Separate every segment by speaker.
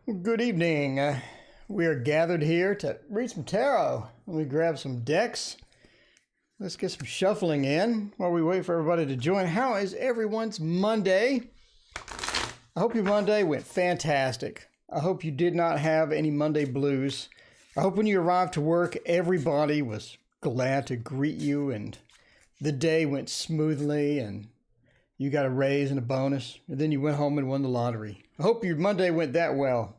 Speaker 1: Good evening. We are gathered here to read some tarot. Let me grab some decks. Let's get some shuffling in while we wait for everybody to join. How is everyone's Monday? I hope your Monday went fantastic. I hope you did not have any Monday blues. I hope when you arrived to work, everybody was glad to greet you and the day went smoothly and you got a raise and a bonus, and then you went home and won the lottery. I hope your Monday went that well.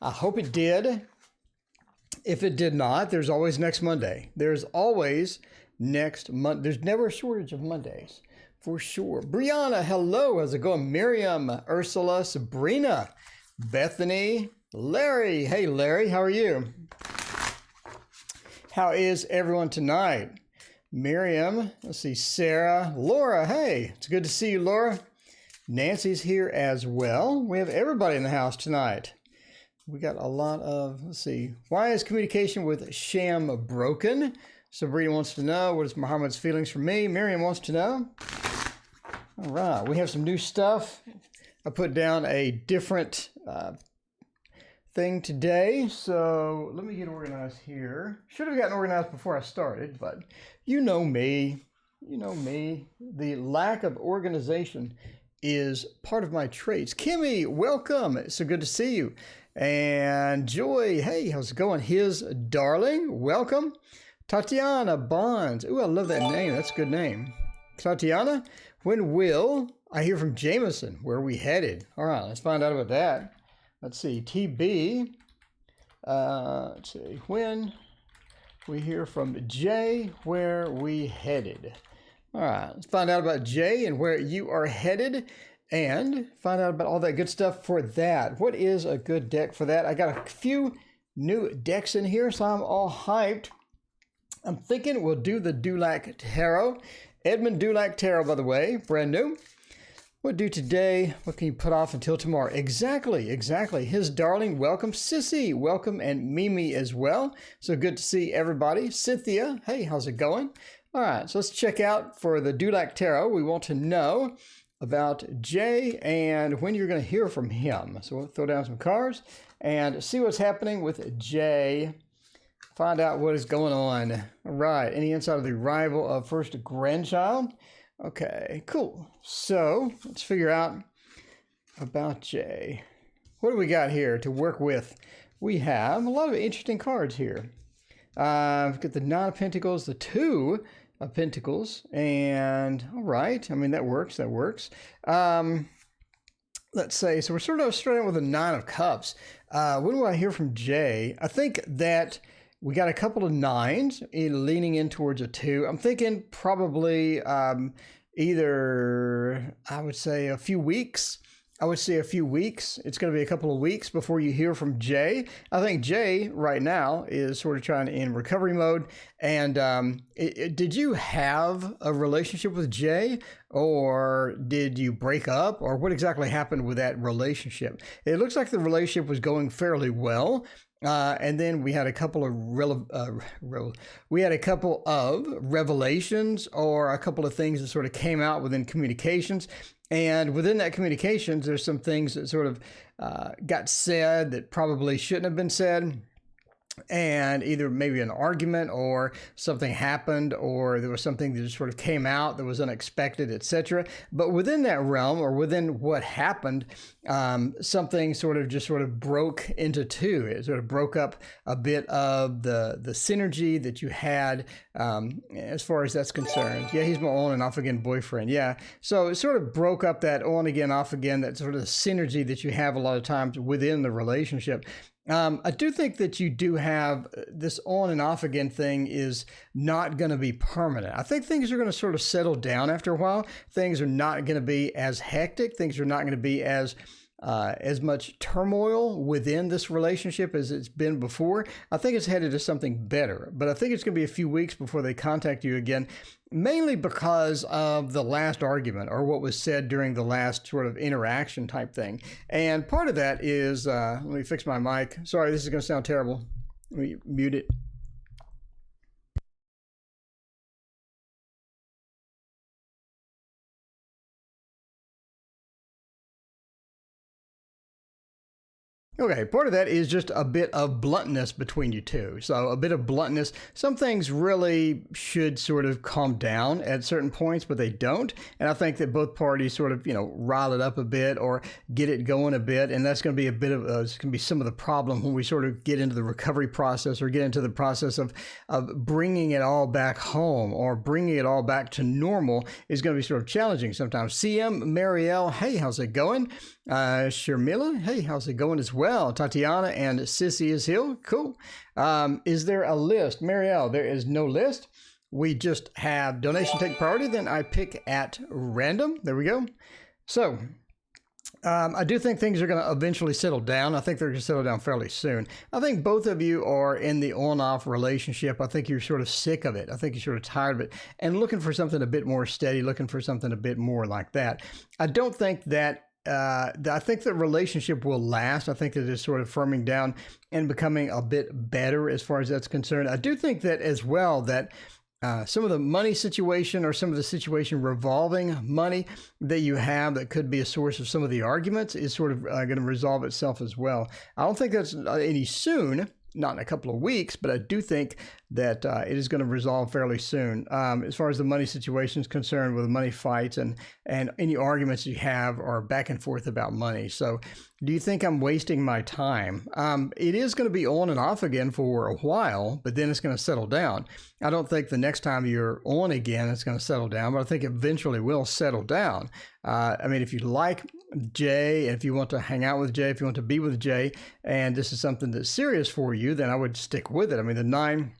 Speaker 1: I hope it did. If it did not, there's always next Monday. There's always next Monday. There's never a shortage of Mondays, for sure. Brianna, hello. How's it going? Miriam, Ursula, Sabrina, Bethany, Larry. Hey, Larry, how are you? How is everyone tonight? Miriam, let's see, Sarah, Laura, hey, it's good to see you, Laura. Nancy's here as well. We have everybody in the house tonight. We got a lot of, let's see, why is communication with Sham broken? Sabrina wants to know, what is Muhammad's feelings for me? Miriam wants to know. All right, we have some new stuff. I put down a different thing today, so let me get organized here. Should have gotten organized before I started, but you know me. The lack of organization is part of my traits. Kimmy, welcome. It's so good to see you. And Joy, hey, how's it going? His darling, welcome. Tatiana Bonds. Ooh, I love that name. That's a good name. Tatiana, when will I hear from Jameson? Where are we headed? All right, let's find out about that. Let's see, TB. Let's see, when we hear from Jay, where we headed. All right, let's find out about Jay and where you are headed and find out about all that good stuff for that. What is a good deck for that? I got a few new decks in here, so I'm all hyped. I'm thinking we'll do the Dulac Tarot. Edmund Dulac Tarot, by the way, brand new. What do today? What can you put off until tomorrow? Exactly. His darling, welcome. Sissy, welcome. And Mimi as well. So good to see everybody. Cynthia, hey, how's it going? All right, so let's check out for the Dulac Tarot. We want to know about Jay and when you're going to hear from him. So we'll throw down some cards and see what's happening with Jay. Find out what is going on. All right, any insight of the arrival of first grandchild? Okay, cool. So let's figure out about Jay. What do we got here to work with? We have a lot of interesting cards here. We've got the Nine of Pentacles, the Two of Pentacles, and all right. I mean, that works. Let's say, so we're sort of starting with a Nine of Cups. When do I hear from Jay? I think that we got a couple of nines leaning in towards a two. I'm thinking probably either, I would say a few weeks. It's going to be a couple of weeks before you hear from Jay. I think Jay right now is sort of trying in recovery mode. And did you have a relationship with Jay, or did you break up, or what exactly happened with that relationship? It looks like the relationship was going fairly well. And then we had a couple of revelations, or a couple of things that sort of came out within communications. And within that communications, there's some things that sort of got said that probably shouldn't have been said. And either maybe an argument or something happened, or there was something that just sort of came out that was unexpected, etc. But within that realm, or within what happened, something sort of broke into two. It sort of broke up a bit of the synergy that you had as far as that's concerned. Yeah, he's my on and off again boyfriend. Yeah, so it sort of broke up that on again, off again, that sort of synergy that you have a lot of times within the relationship. I do think that you do have this on and off again thing is not going to be permanent. I think things are going to sort of settle down after a while. Things are not going to be as hectic. Things are not going to be as much turmoil within this relationship as it's been before. I think it's headed to something better, but I think it's going to be a few weeks before they contact you again, mainly because of the last argument or what was said during the last sort of interaction type thing. And part of that is, let me fix my mic. Sorry, this is going to sound terrible. Let me mute it. Okay, part of that is just a bit of bluntness between you two. So a bit of bluntness. Some things really should sort of calm down at certain points, but they don't. And I think that both parties sort of, rile it up a bit or get it going a bit. And that's going to be a bit of, it's going to be some of the problem when we sort of get into the recovery process or get into the process of bringing it all back home or bringing it all back to normal is going to be sort of challenging sometimes. CM, Marielle, hey, how's it going? Sharmila, hey, how's it going as well? Tatiana and Sissy is here. Cool. Is there a list? Marielle, there is no list. We just have donation take priority. Then I pick at random. There we go. So I do think things are going to eventually settle down. I think they're going to settle down fairly soon. I think both of you are in the on-off relationship. I think you're sort of sick of it. I think you're sort of tired of it and looking for something a bit more steady, looking for something a bit more like that. I don't think that I think the relationship will last. I think that it's sort of firming down and becoming a bit better as far as that's concerned. I do think that as well that some of the money situation or some of the situation revolving money that you have that could be a source of some of the arguments is sort of going to resolve itself as well. I don't think that's any soon, not in a couple of weeks, but I do think that it is going to resolve fairly soon. As far as the money situation is concerned, with the money fights and any arguments you have are back and forth about money. So do you think I'm wasting my time? It is going to be on and off again for a while, but then it's going to settle down. I don't think the next time you're on again, it's going to settle down, but I think eventually will settle down. I mean, if you like Jay, and if you want to hang out with Jay, if you want to be with Jay, and this is something that's serious for you, then I would stick with it. I mean, the 9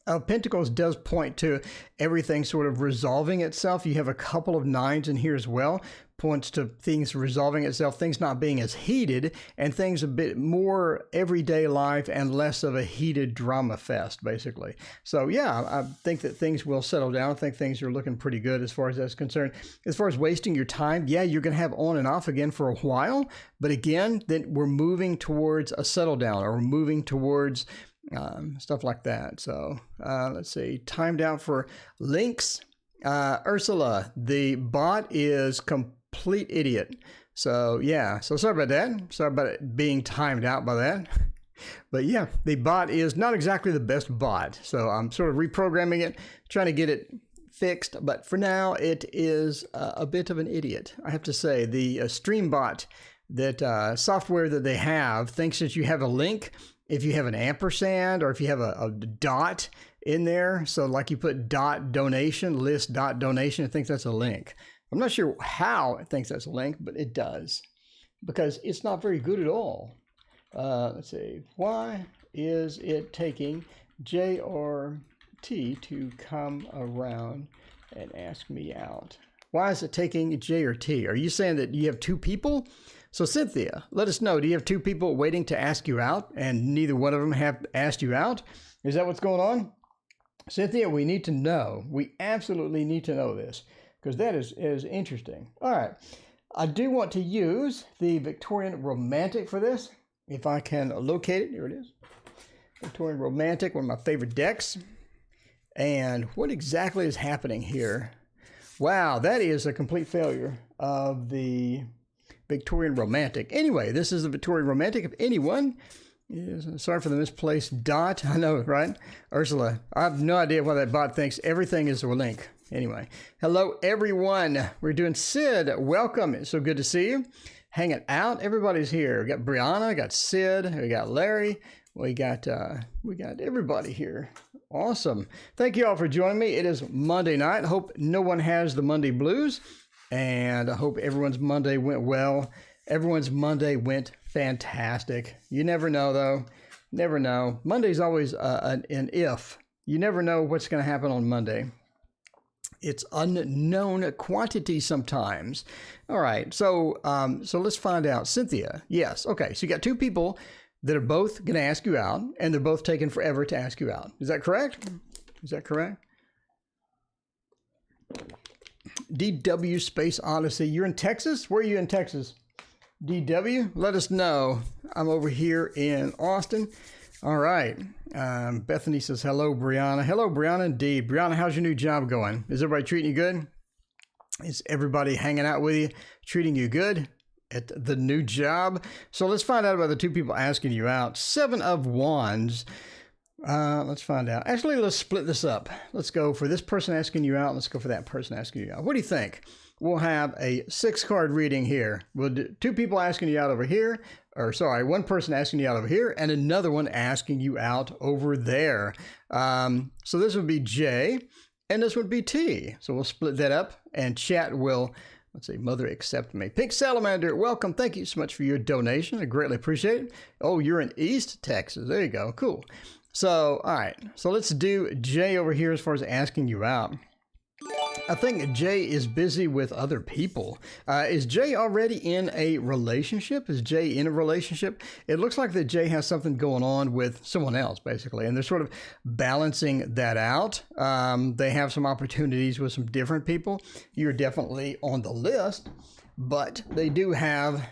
Speaker 1: of Pentacles does point to everything sort of resolving itself. You have a couple of 9s in here as well, points to things resolving itself, things not being as heated, and things a bit more everyday life and less of a heated drama fest, basically. So yeah, I think that things will settle down. I think things are looking pretty good as far as that's concerned. As far as wasting your time, yeah, you're going to have on and off again for a while, but again, then we're moving towards a settle down, or we're moving towards stuff like that. So let's see, timed out for links. Ursula, the bot is complete idiot. So yeah, so sorry about that. Sorry about it being timed out by that. But yeah, the bot is not exactly the best bot. So I'm sort of reprogramming it, trying to get it fixed. But for now, it is a bit of an idiot. I have to say, the stream bot, that software that they have, thinks that you have a link if you have an ampersand or if you have a dot in there. So like you put dot donation, list dot donation, it thinks that's a link. I'm not sure how it thinks that's a link, but it does, because it's not very good at all. Let's see. Why is it taking J or T to come around and ask me out? Why is it taking J or T? Are you saying that you have 2 people? So Cynthia, let us know. Do you have 2 people waiting to ask you out and neither one of them have asked you out? Is that what's going on? Cynthia, we need to know. We absolutely need to know this, because that is interesting. All right. I do want to use the Victorian Romantic for this. If I can locate it, here it is. Victorian Romantic, one of my favorite decks. And what exactly is happening here? Wow, that is a complete failure of the Victorian Romantic. Anyway, this is the Victorian Romantic. If anyone is, sorry for the misplaced dot. I know, right? Ursula, I have no idea why that bot thinks everything is a link. Anyway, hello, everyone. We're doing Sid. Welcome. It's so good to see you. Hanging out. Everybody's here. We got Brianna, we got Sid, we got Larry. We got everybody here. Awesome. Thank you all for joining me. It is Monday night. I hope no one has the Monday blues. And I hope everyone's Monday went well. Everyone's Monday went fantastic. You never know, though. Never know. Monday's always an if. You never know what's going to happen on Monday. It's unknown quantity sometimes. All right. So let's find out. Cynthia. Yes. Okay. So you got 2 people that are both going to ask you out, and they're both taking forever to ask you out. Is that correct? Is that correct? DW Space Odyssey. You're in Texas? Where are you in Texas? DW? Let us know. I'm over here in Austin. All right. Bethany says, hello, Brianna. Hello, Brianna, indeed. Brianna, how's your new job going? Is everybody treating you good? Is everybody hanging out with you, treating you good? at the new job. So let's find out about the two people asking you out. 7 of Wands. Let's find out. Actually, let's split this up. Let's go for this person asking you out. Let's go for that person asking you out. What do you think? We'll have a 6-card reading here. We'll do 2 people asking you out over here. Or sorry, 1 person asking you out over here and another one asking you out over there. So this would be J and this would be T. So we'll split that up and chat will, let's see, Mother accept me. Pink Salamander, welcome. Thank you so much for your donation. I greatly appreciate it. Oh, you're in East Texas. There you go. Cool. So, all right. So let's do J over here as far as asking you out. I think Jay is busy with other people. Is Jay already in a relationship? Is Jay in a relationship? It looks like that Jay has something going on with someone else, basically, and they're sort of balancing that out. They have some opportunities with some different people. You're definitely on the list, but they do have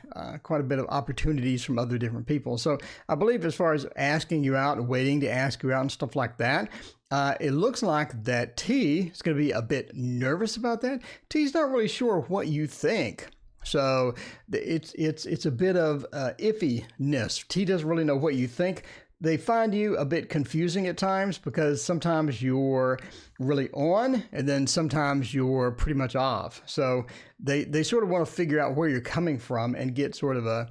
Speaker 1: quite a bit of opportunities from other different people. So I believe as far as asking you out and waiting to ask you out and stuff like that, it looks like that T is going to be a bit nervous about that. T's not really sure what you think. So it's a bit of iffiness. T doesn't really know what you think. They find you a bit confusing at times because sometimes you're really on and then sometimes you're pretty much off. So they sort of want to figure out where you're coming from and get sort of a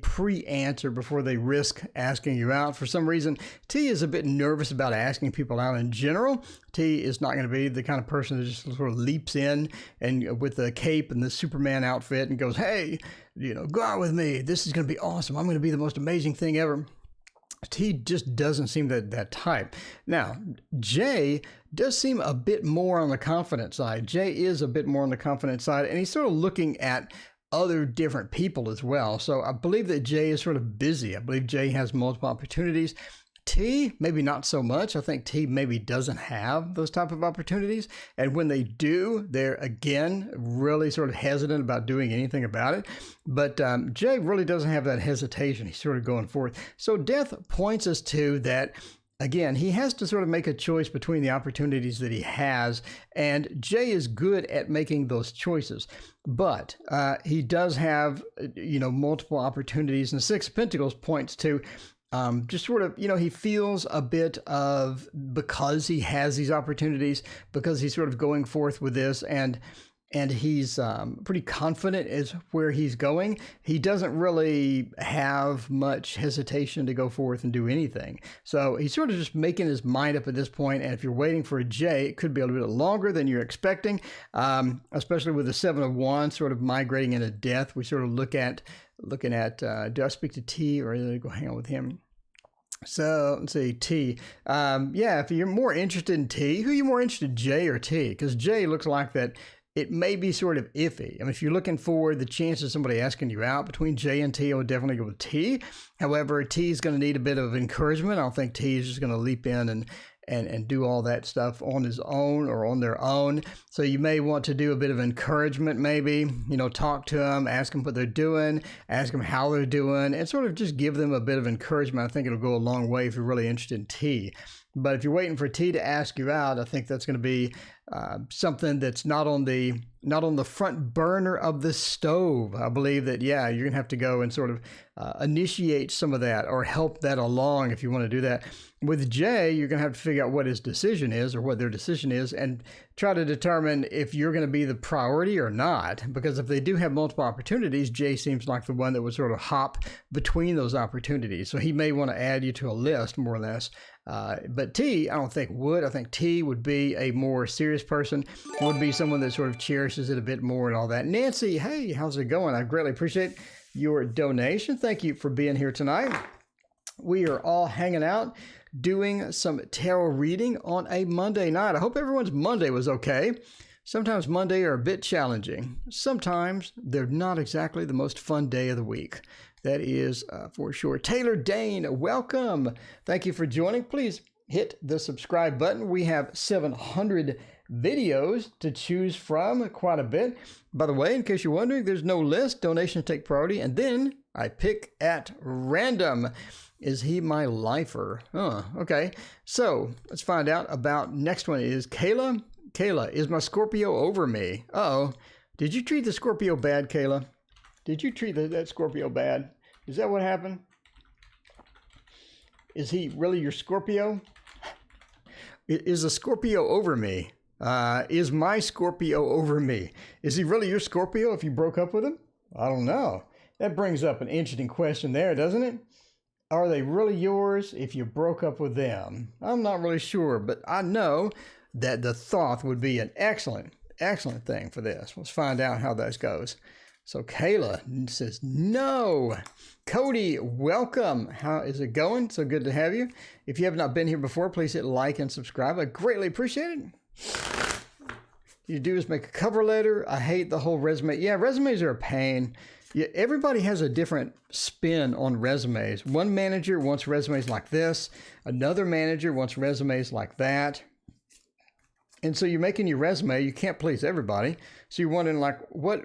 Speaker 1: pre-answer before they risk asking you out. For some reason, T is a bit nervous about asking people out in general. T is not going to be the kind of person that just sort of leaps in and with the cape and the Superman outfit and goes, hey, go out with me. This is going to be awesome. I'm going to be the most amazing thing ever. T just doesn't seem that type. Now, J does seem a bit more on the confident side. J is a bit more on the confident side, and he's sort of looking at other different people as well. So I believe that Jay is sort of busy. I believe Jay has multiple opportunities. T, maybe not so much. I think T maybe doesn't have those type of opportunities. And when they do, they're, again, really sort of hesitant about doing anything about it. But Jay really doesn't have that hesitation. He's sort of going forth. So death points us to that. Again, he has to sort of make a choice between the opportunities that he has, and Jay is good at making those choices. But he does have, multiple opportunities, and the 6 of Pentacles points to just sort of, he feels a bit of, because he has these opportunities, because he's sort of going forth with this, and he's pretty confident as where he's going. He doesn't really have much hesitation to go forth and do anything. So he's sort of just making his mind up at this point. And if you're waiting for a J, it could be a little bit longer than you're expecting, especially with the 7 of Wands sort of migrating into death. We sort of looking at, do I speak to T or do I go hang out with him? So let's see, T. Yeah, if you're more interested in T, who are you more interested in, J or T? Because J looks like that it may be sort of iffy. I mean, if you're looking for the chance of somebody asking you out between J and T, I would definitely go with T. However, T is going to need a bit of encouragement. I don't think T is just going to leap in and do all that stuff on his own or on their own. So you may want to do a bit of encouragement, maybe, talk to them, ask them what they're doing, ask them how they're doing, and sort of just give them a bit of encouragement. I think it'll go a long way if you're really interested in T. But if you're waiting for T to ask you out, I think that's going to be something that's not on the front burner of the stove. I believe that, yeah, you're going to have to go and sort of initiate some of that or help that along if you want to do that. With J, you're going to have to figure out what his decision is or what their decision is and try to determine if you're going to be the priority or not. Because if they do have multiple opportunities, J seems like the one that would sort of hop between those opportunities. So he may want to add you to a list, more or less. But T, I don't think would. I think T would be a more serious person, would be someone that sort of cherishes it a bit more and all that. Nancy, hey, how's it going? I greatly appreciate your donation. Thank you for being here tonight. We are all hanging out, doing some tarot reading on a Monday night. I hope everyone's Monday was okay. Sometimes Monday are a bit challenging. Sometimes they're not exactly the most fun day of the week. That is for sure. Taylor Dane, welcome. Thank you for joining. Please hit the subscribe button. We have 700 videos to choose from, quite a bit. By the way, in case you're wondering, there's no list. Donations take priority. And then I pick at random. Is he my lifer? Oh, okay. So let's find out about next one is Kayla. Kayla, is my Scorpio over me? Uh-oh. Did you treat the Scorpio bad, Kayla? Did you treat that Scorpio bad? Is that what happened? Is he really your Scorpio? Is a Scorpio over me? Is my Scorpio over me? Is he really your Scorpio if you broke up with him? I don't know. That brings up an interesting question there, doesn't it? Are they really yours if you broke up with them? I'm not really sure, but I know that the Thoth would be an excellent thing for this. Let's find out how this goes. So Kayla says, no. Cody, welcome. How is it going? So good to have you. If you have not been here before, please hit like and subscribe. I greatly appreciate it. You do is make a cover letter. I hate the whole resume. Yeah, resumes are a pain. Yeah, everybody has a different spin on resumes. One manager wants resumes like this. Another manager wants resumes like that. And so you're making your resume, you can't please everybody. So you're wondering like, what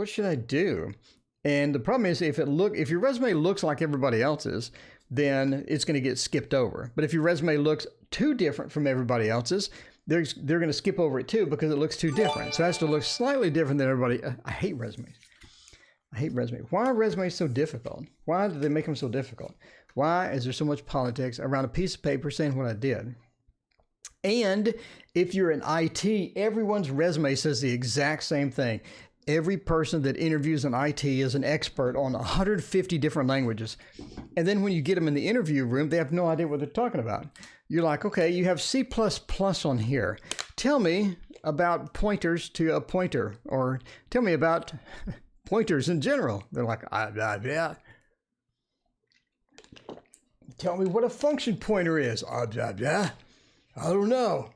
Speaker 1: should I do? And the problem is if your resume looks like everybody else's, then it's going to get skipped over. But if your resume looks too different from everybody else's, they're going to skip over it too because it looks too different. So it has to look slightly different than everybody. I hate resumes. I hate resumes. Why are resumes so difficult? Why do they make them so difficult? Why is there so much politics around a piece of paper saying what I did? And if you're in IT, everyone's resume says the exact same thing. Every person that interviews in IT is an expert on 150 different languages. And then when you get them in the interview room, they have no idea what they're talking about. You're like, okay, you have C++ on here. Tell me about pointers to a pointer, or tell me about pointers in general. They're like, yeah. Tell me what a function pointer is. Yeah. I don't know.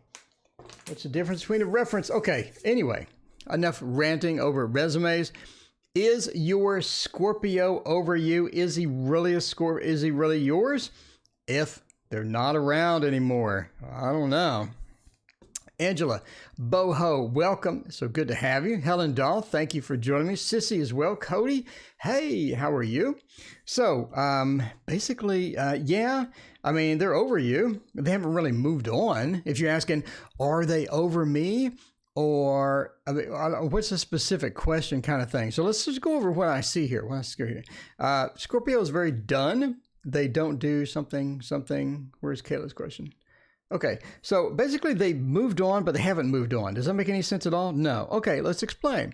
Speaker 1: What's the difference between a reference? Okay, anyway, enough ranting over resumes. Is your Scorpio over you? Is he really a Scorpio? Is he really yours? If they're not around anymore, I don't know. Angela, Boho, welcome. So good to have you. Helen Dahl, thank you for joining me. Sissy as well. Cody, hey, how are you? So basically, yeah, I mean, they're over you. They haven't really moved on. If you're asking, are they over me? Or I mean, what's a specific question kind of thing? So let's just go over what I see here. Scorpio is very done. They don't do something. Where's Kayla's question? Okay, so basically they moved on, but they haven't moved on. Does that make any sense at all? No. Okay, let's explain.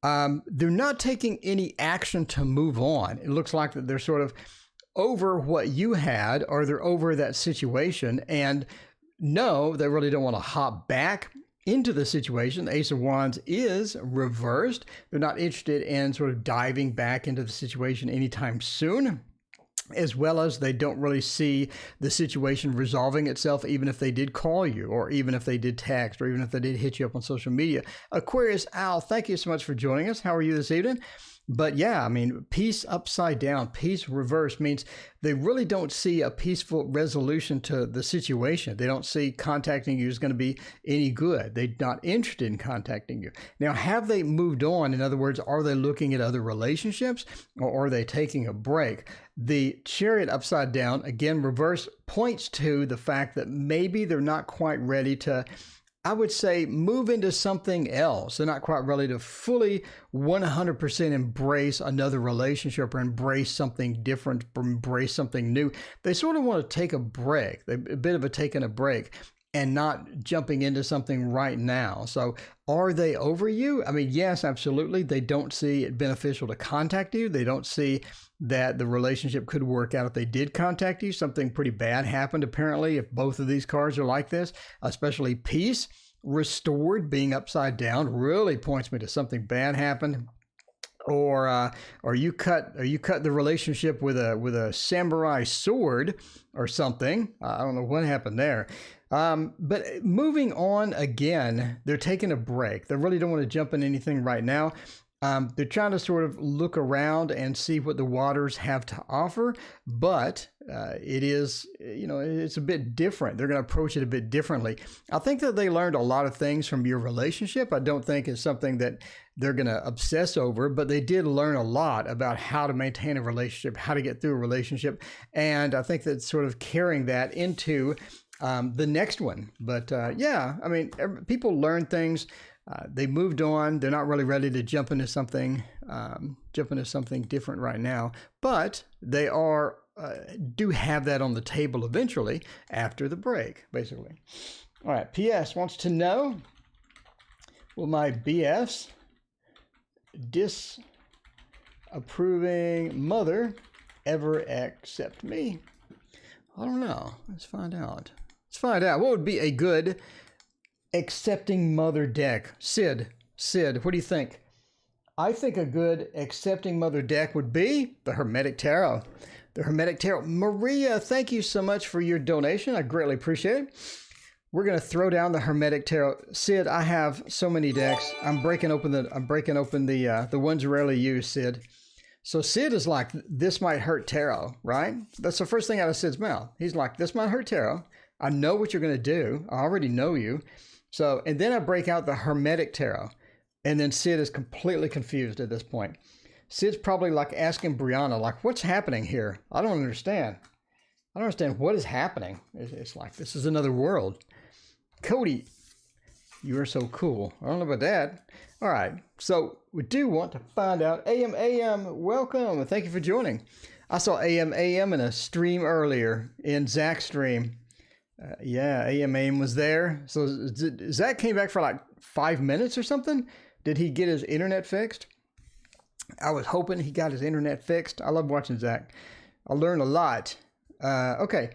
Speaker 1: They're not taking any action to move on. It looks like that they're sort of over what you had, or they're over that situation, and no, they really don't want to hop back into the situation. The Ace of Wands is reversed. They're not interested in sort of diving back into the situation anytime soon, as well as they don't really see the situation resolving itself, even if they did call you, or even if they did text, or even if they did hit you up on social media. Aquarius Al, thank you so much for joining us. How are you this evening? But yeah, I mean, peace upside down, peace reversed means they really don't see a peaceful resolution to the situation. They don't see contacting you is going to be any good. They're not interested in contacting you. Now, have they moved on? In other words, are they looking at other relationships, or are they taking a break? The Chariot upside down, again, reverse, points to the fact that maybe they're not quite ready to, I would say, move into something else. They're not quite ready to fully 100% embrace another relationship, or embrace something different, or embrace something new. They sort of want to take a break, a bit of a taking a break, and not jumping into something right now. So are they over you? I mean, yes, absolutely. They don't see it beneficial to contact you. They don't see that the relationship could work out if they did contact you. Something pretty bad happened, apparently, if both of these cards are like this, especially peace restored being upside down really points me to something bad happened. Or you cut the relationship with a samurai sword or something. I don't know what happened there. But moving on again, they're taking a break. They really don't want to jump in anything right now. They're trying to sort of look around and see what the waters have to offer, but it is, it's a bit different. They're going to approach it a bit differently. I think that they learned a lot of things from your relationship. I don't think it's something that they're going to obsess over, but they did learn a lot about how to maintain a relationship, how to get through a relationship. And I think that's sort of carrying that into the next one. But yeah, I mean, people learn things. They moved on. They're not really ready to jump into something different right now, but they are do have that on the table eventually after the break, basically. All right, PS wants to know, will my BF's disapproving mother ever accept me? I don't know. Let's find out. What would be a good accepting mother deck? Sid, what do you think? I think a good accepting mother deck would be the Hermetic Tarot. The Hermetic Tarot. Maria, thank you so much for your donation. I greatly appreciate it. We're going to throw down the Hermetic Tarot. Sid, I have so many decks. I'm breaking open the ones rarely used, Sid. So Sid is like, this might hurt tarot, right? That's the first thing out of Sid's mouth. He's like, this might hurt tarot. I know what you're going to do. I already know you. So, and then I break out the Hermetic Tarot. And then Sid is completely confused at this point. Sid's probably like asking Brianna, like, what's happening here? I don't understand. I don't understand what is happening. It's like, this is another world. Cody, you are so cool. I don't know about that. All right. So we do want to find out. AM, welcome. Thank you for joining. I saw AM in a stream earlier, in Zach's stream. Yeah, AM was there. So Zach came back for like 5 minutes or something. Did he get his internet fixed? I was hoping he got his internet fixed. I love watching Zach. I learned a lot. Okay.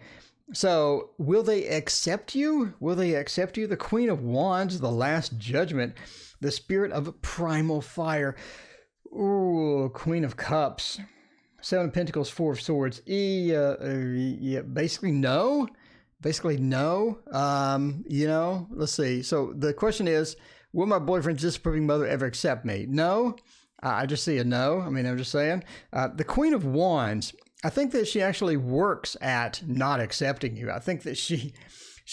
Speaker 1: So will they accept you? Will they accept you? The Queen of Wands, the Last Judgment, the Spirit of Primal Fire. Ooh, Queen of Cups, Seven of Pentacles, Four of Swords. Yeah, basically no. Let's see. So the question is, will my boyfriend's disapproving mother ever accept me? No. I just see a no. I mean, I'm just saying. The Queen of Wands, I think that she actually works at not accepting you. I think that she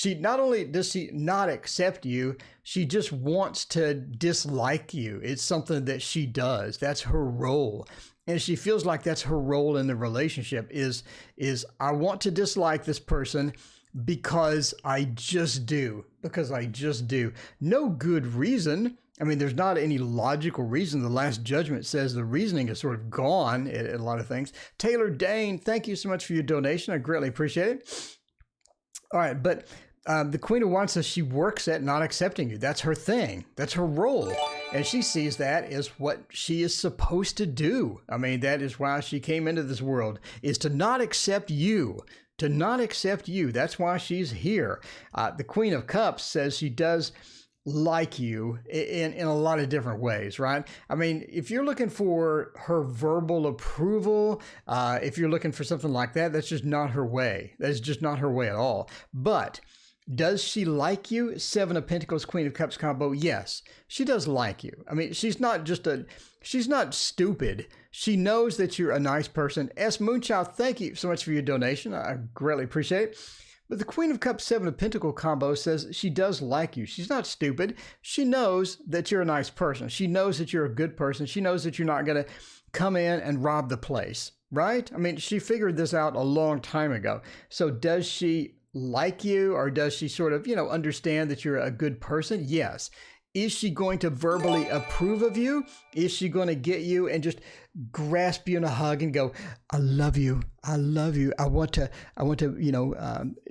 Speaker 1: not only does she not accept you, she just wants to dislike you. It's something that she does. That's her role. And she feels like that's her role in the relationship is I want to dislike this person because I just do. No good reason. I mean, there's not any logical reason. The Last Judgment says the reasoning is sort of gone at a lot of things. Taylor Dane, thank you so much for your donation. I greatly appreciate it. All right, but the Queen of Wands says she works at not accepting you. That's her thing. That's her role. And she sees that as what she is supposed to do. I mean, that is why she came into this world, is to not accept you. That's why she's here. The Queen of Cups says she does like you in a lot of different ways, right? I mean, if you're looking for her verbal approval, if you're looking for something like that, that's just not her way. That's just not her way at all. But does she like you? Seven of Pentacles, Queen of Cups combo. Yes, she does like you. I mean, she's not stupid. She knows that you're a nice person. S. Moonchild, thank you so much for your donation. I greatly appreciate it. But the Queen of Cups, Seven of Pentacles combo says she does like you. She's not stupid. She knows that you're a nice person. She knows that you're a good person. She knows that you're not going to come in and rob the place, right? I mean, she figured this out a long time ago. So does she like you, or does she sort of, understand that you're a good person? Yes. Is she going to verbally approve of you? Is she going to get you and just grasp you in a hug and go, I love you. I love you. I want to,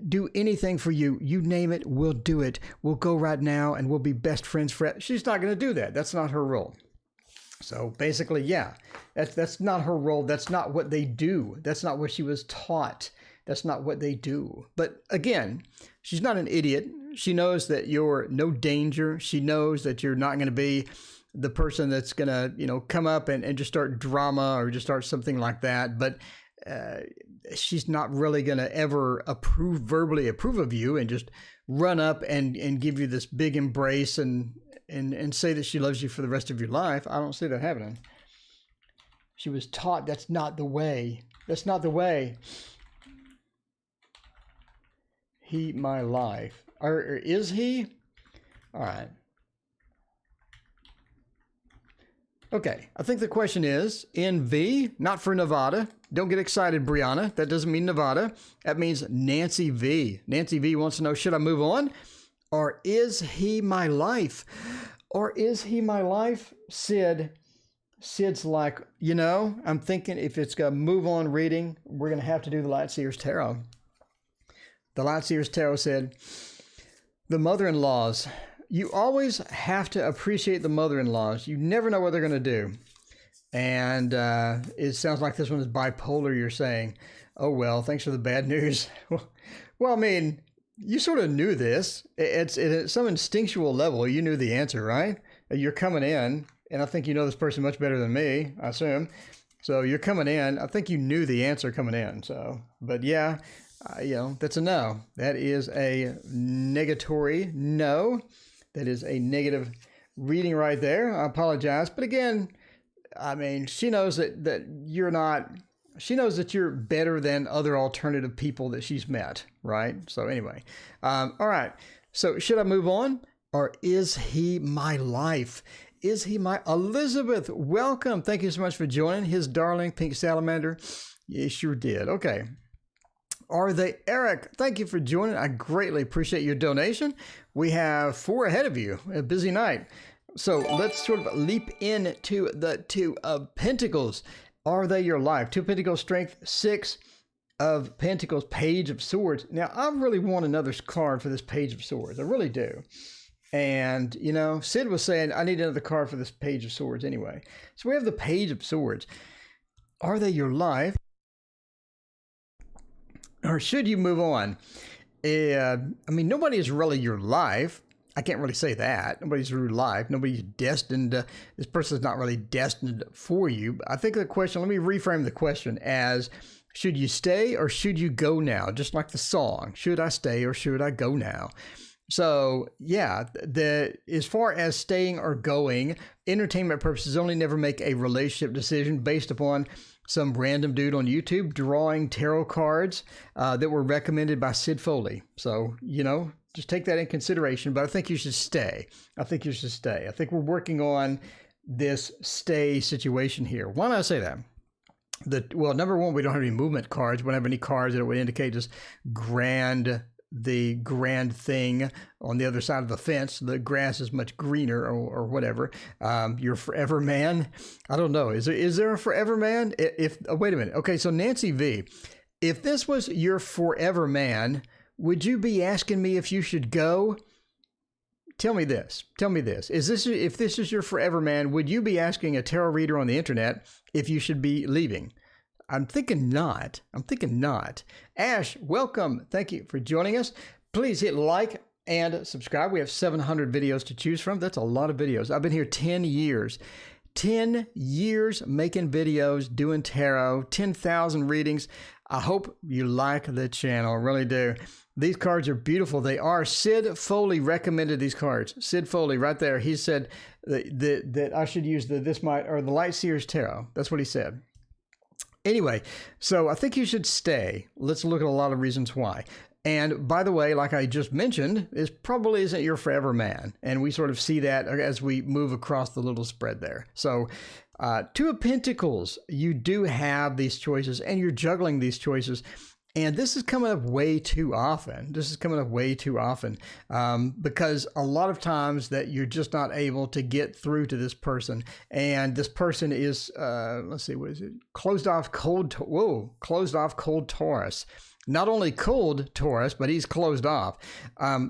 Speaker 1: do anything for you. You name it, we'll do it. We'll go right now and we'll be best friends forever. She's not going to do that. That's not her role. So basically, yeah, that's not her role. That's not what they do. That's not what she was taught. That's not what they do. But again, she's not an idiot. She knows that you're no danger. She knows that you're not going to be the person that's going to, come up and just start drama or just start something like that. But she's not really going to ever verbally approve of you and just run up and give you this big embrace and say that she loves you for the rest of your life. I don't see that happening. She was taught that's not the way. That's not the way. He, my life. Or is he? All right. Okay, I think the question is, NV, not for Nevada. Don't get excited, Brianna. That doesn't mean Nevada. That means Nancy V. Nancy V wants to know, should I move on? Or is he my life? Or is he my life? Sid's like, I'm thinking if it's got move on reading, we're going to have to do the Light Seer's Tarot. The Light Seer's Tarot said, the mother-in-laws, you always have to appreciate the mother-in-laws. You never know what they're going to do. And it sounds like this one is bipolar, you're saying. Oh, well, thanks for the bad news. Well, I mean, you sort of knew this. It's at some instinctual level, you knew the answer, right? You're coming in, and I think you know this person much better than me, I assume. So you're coming in. I think you knew the answer coming in. So, but yeah, that's a no. That is a negatory no. That is a negative reading right there. I apologize. But again, I mean, she knows that you're not... She knows that you're better than other alternative people that she's met, right? So anyway, all right. So should I move on? Or is he my life? Is he my... Elizabeth, welcome. Thank you so much for joining. His darling pink salamander. You sure did. Okay. Are they Eric? Thank you for joining. I greatly appreciate your donation. We have 4 ahead of you. A busy night. So let's sort of leap into the 2 of Pentacles. Are they your life? 2 of Pentacles, Strength, 6 of Pentacles, Page of Swords. Now, I really want another card for this Page of Swords. I really do. And, Sid was saying, I need another card for this Page of Swords anyway. So we have the Page of Swords. Are they your life? Or should you move on? I mean, nobody is really your life. I can't really say that. Nobody's your life. Nobody's destined. This person's not really destined for you. But I think the question, let me reframe the question as, should you stay or should you go now? Just like the song, should I stay or should I go now? So yeah, as far as staying or going, entertainment purposes only never make a relationship decision based upon some random dude on YouTube drawing tarot cards that were recommended by Sid Foley. So, just take that in consideration, but I think you should stay. I think you should stay. I think we're working on this stay situation here. Why do I say that? Well, number one, we don't have any movement cards. We don't have any cards that would indicate just the grand thing on the other side of the fence. The grass is much greener or whatever. Your forever man. I don't know. Is there a forever man? Wait a minute. Okay. So Nancy V, if this was your forever man, would you be asking me if you should go? Tell me this. If this is your forever man, would you be asking a tarot reader on the internet if you should be leaving? I'm thinking not. Ash, welcome. Thank you for joining us. Please hit like and subscribe. We have 700 videos to choose from. That's a lot of videos. I've been here 10 years. 10 years making videos, doing tarot, 10,000 readings. I hope you like the channel. I really do. These cards are beautiful. They are. Sid Foley recommended these cards. Sid Foley right there. He said that I should use the Light Seer's Tarot. That's what he said. Anyway, so I think you should stay. Let's look at a lot of reasons why. And by the way, like I just mentioned, this probably isn't your forever man. And we sort of see that as we move across the little spread there. So 2 of Pentacles, you do have these choices and you're juggling these choices. And this is coming up way too often. Because a lot of times that you're just not able to get through to this person. And this person is, let's see, what is it? Closed off cold Taurus. Not only cold Taurus, but he's closed off.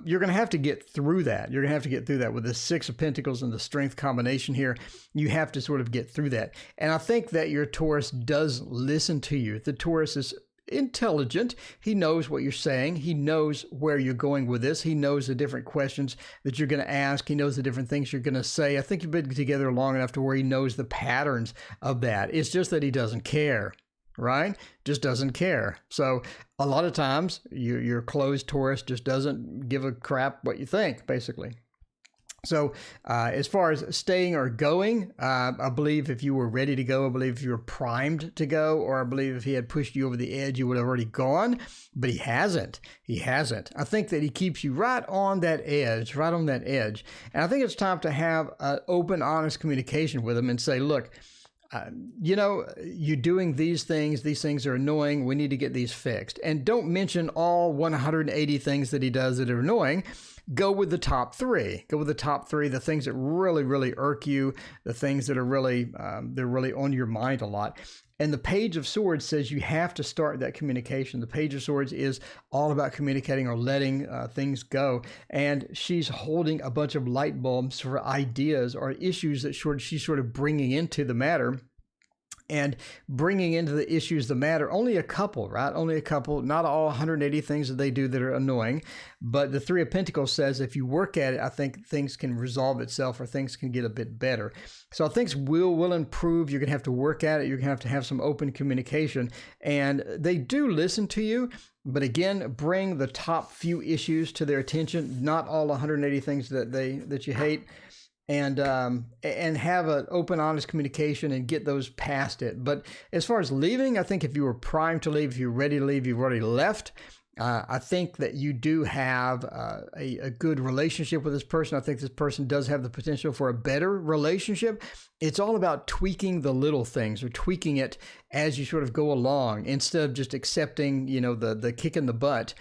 Speaker 1: You're going to have to get through that. With the 6 of Pentacles and the Strength combination here. You have to sort of get through that. And I think that your Taurus does listen to you. The Taurus is intelligent. He knows what you're saying. He knows where you're going with this. He knows the different questions that you're going to ask. He knows the different things you're going to say. I think you've been together long enough to where he knows the patterns of that. It's just that he doesn't care, right? Just doesn't care. So a lot of times your closed Taurus just doesn't give a crap what you think, basically. So as far as staying or going, I believe if you were ready to go, I believe if you were primed to go, or I believe if he had pushed you over the edge, you would have already gone, but he hasn't. I think that he keeps you right on that edge. And I think it's time to have an open, honest communication with him and say, look, you're doing these things are annoying. We need to get these fixed. And don't mention all 180 things that he does that are annoying. go with the top three. Go with the top three, the things that really, really irk you, the things that are really, they're really on your mind a lot. And the Page of Swords says you have to start that communication. The Page of Swords is all about communicating or letting things go. And she's holding a bunch of light bulbs for ideas or issues that she's sort of bringing into the matter. And bringing into the issues the matter, only a couple, right? Only a couple, not all 180 things that they do that are annoying. But the Three of Pentacles says if you work at it, I think things can resolve itself or things can get a bit better. So things will improve. You're going to have to work at it. You're going to have some open communication. And they do listen to you. But again, bring the top few issues to their attention, not all 180 things that you hate. And have an open, honest communication and get those past it. But as far as leaving, I think if you were primed to leave, if you're ready to leave, you've already left. I think that you do have a good relationship with this person. I think this person does have the potential for a better relationship. It's all about tweaking the little things or tweaking it as you sort of go along instead of just accepting, the kick in the butt.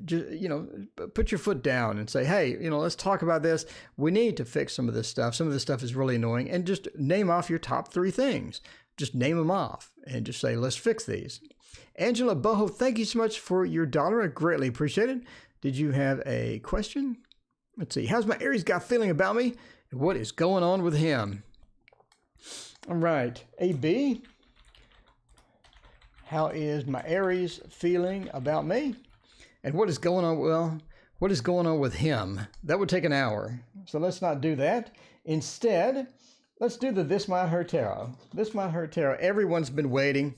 Speaker 1: Just, put your foot down and say, hey, let's talk about this. We need to fix some of this stuff. Some of this stuff is really annoying, and just name off your top three things. Just name them off and just say, let's fix these. Angela Boho, thank you so much for your $1. I greatly appreciate it. Did you have a question? Let's see. How's my Aries guy feeling about me? And what is going on with him? All right. AB, how is my Aries feeling about me? And what is going on? Well, what is going on with him? That would take an hour. So let's not do that. Instead, let's do the This Might Hurt Tarot. This Might Hurt Tarot. Everyone's been waiting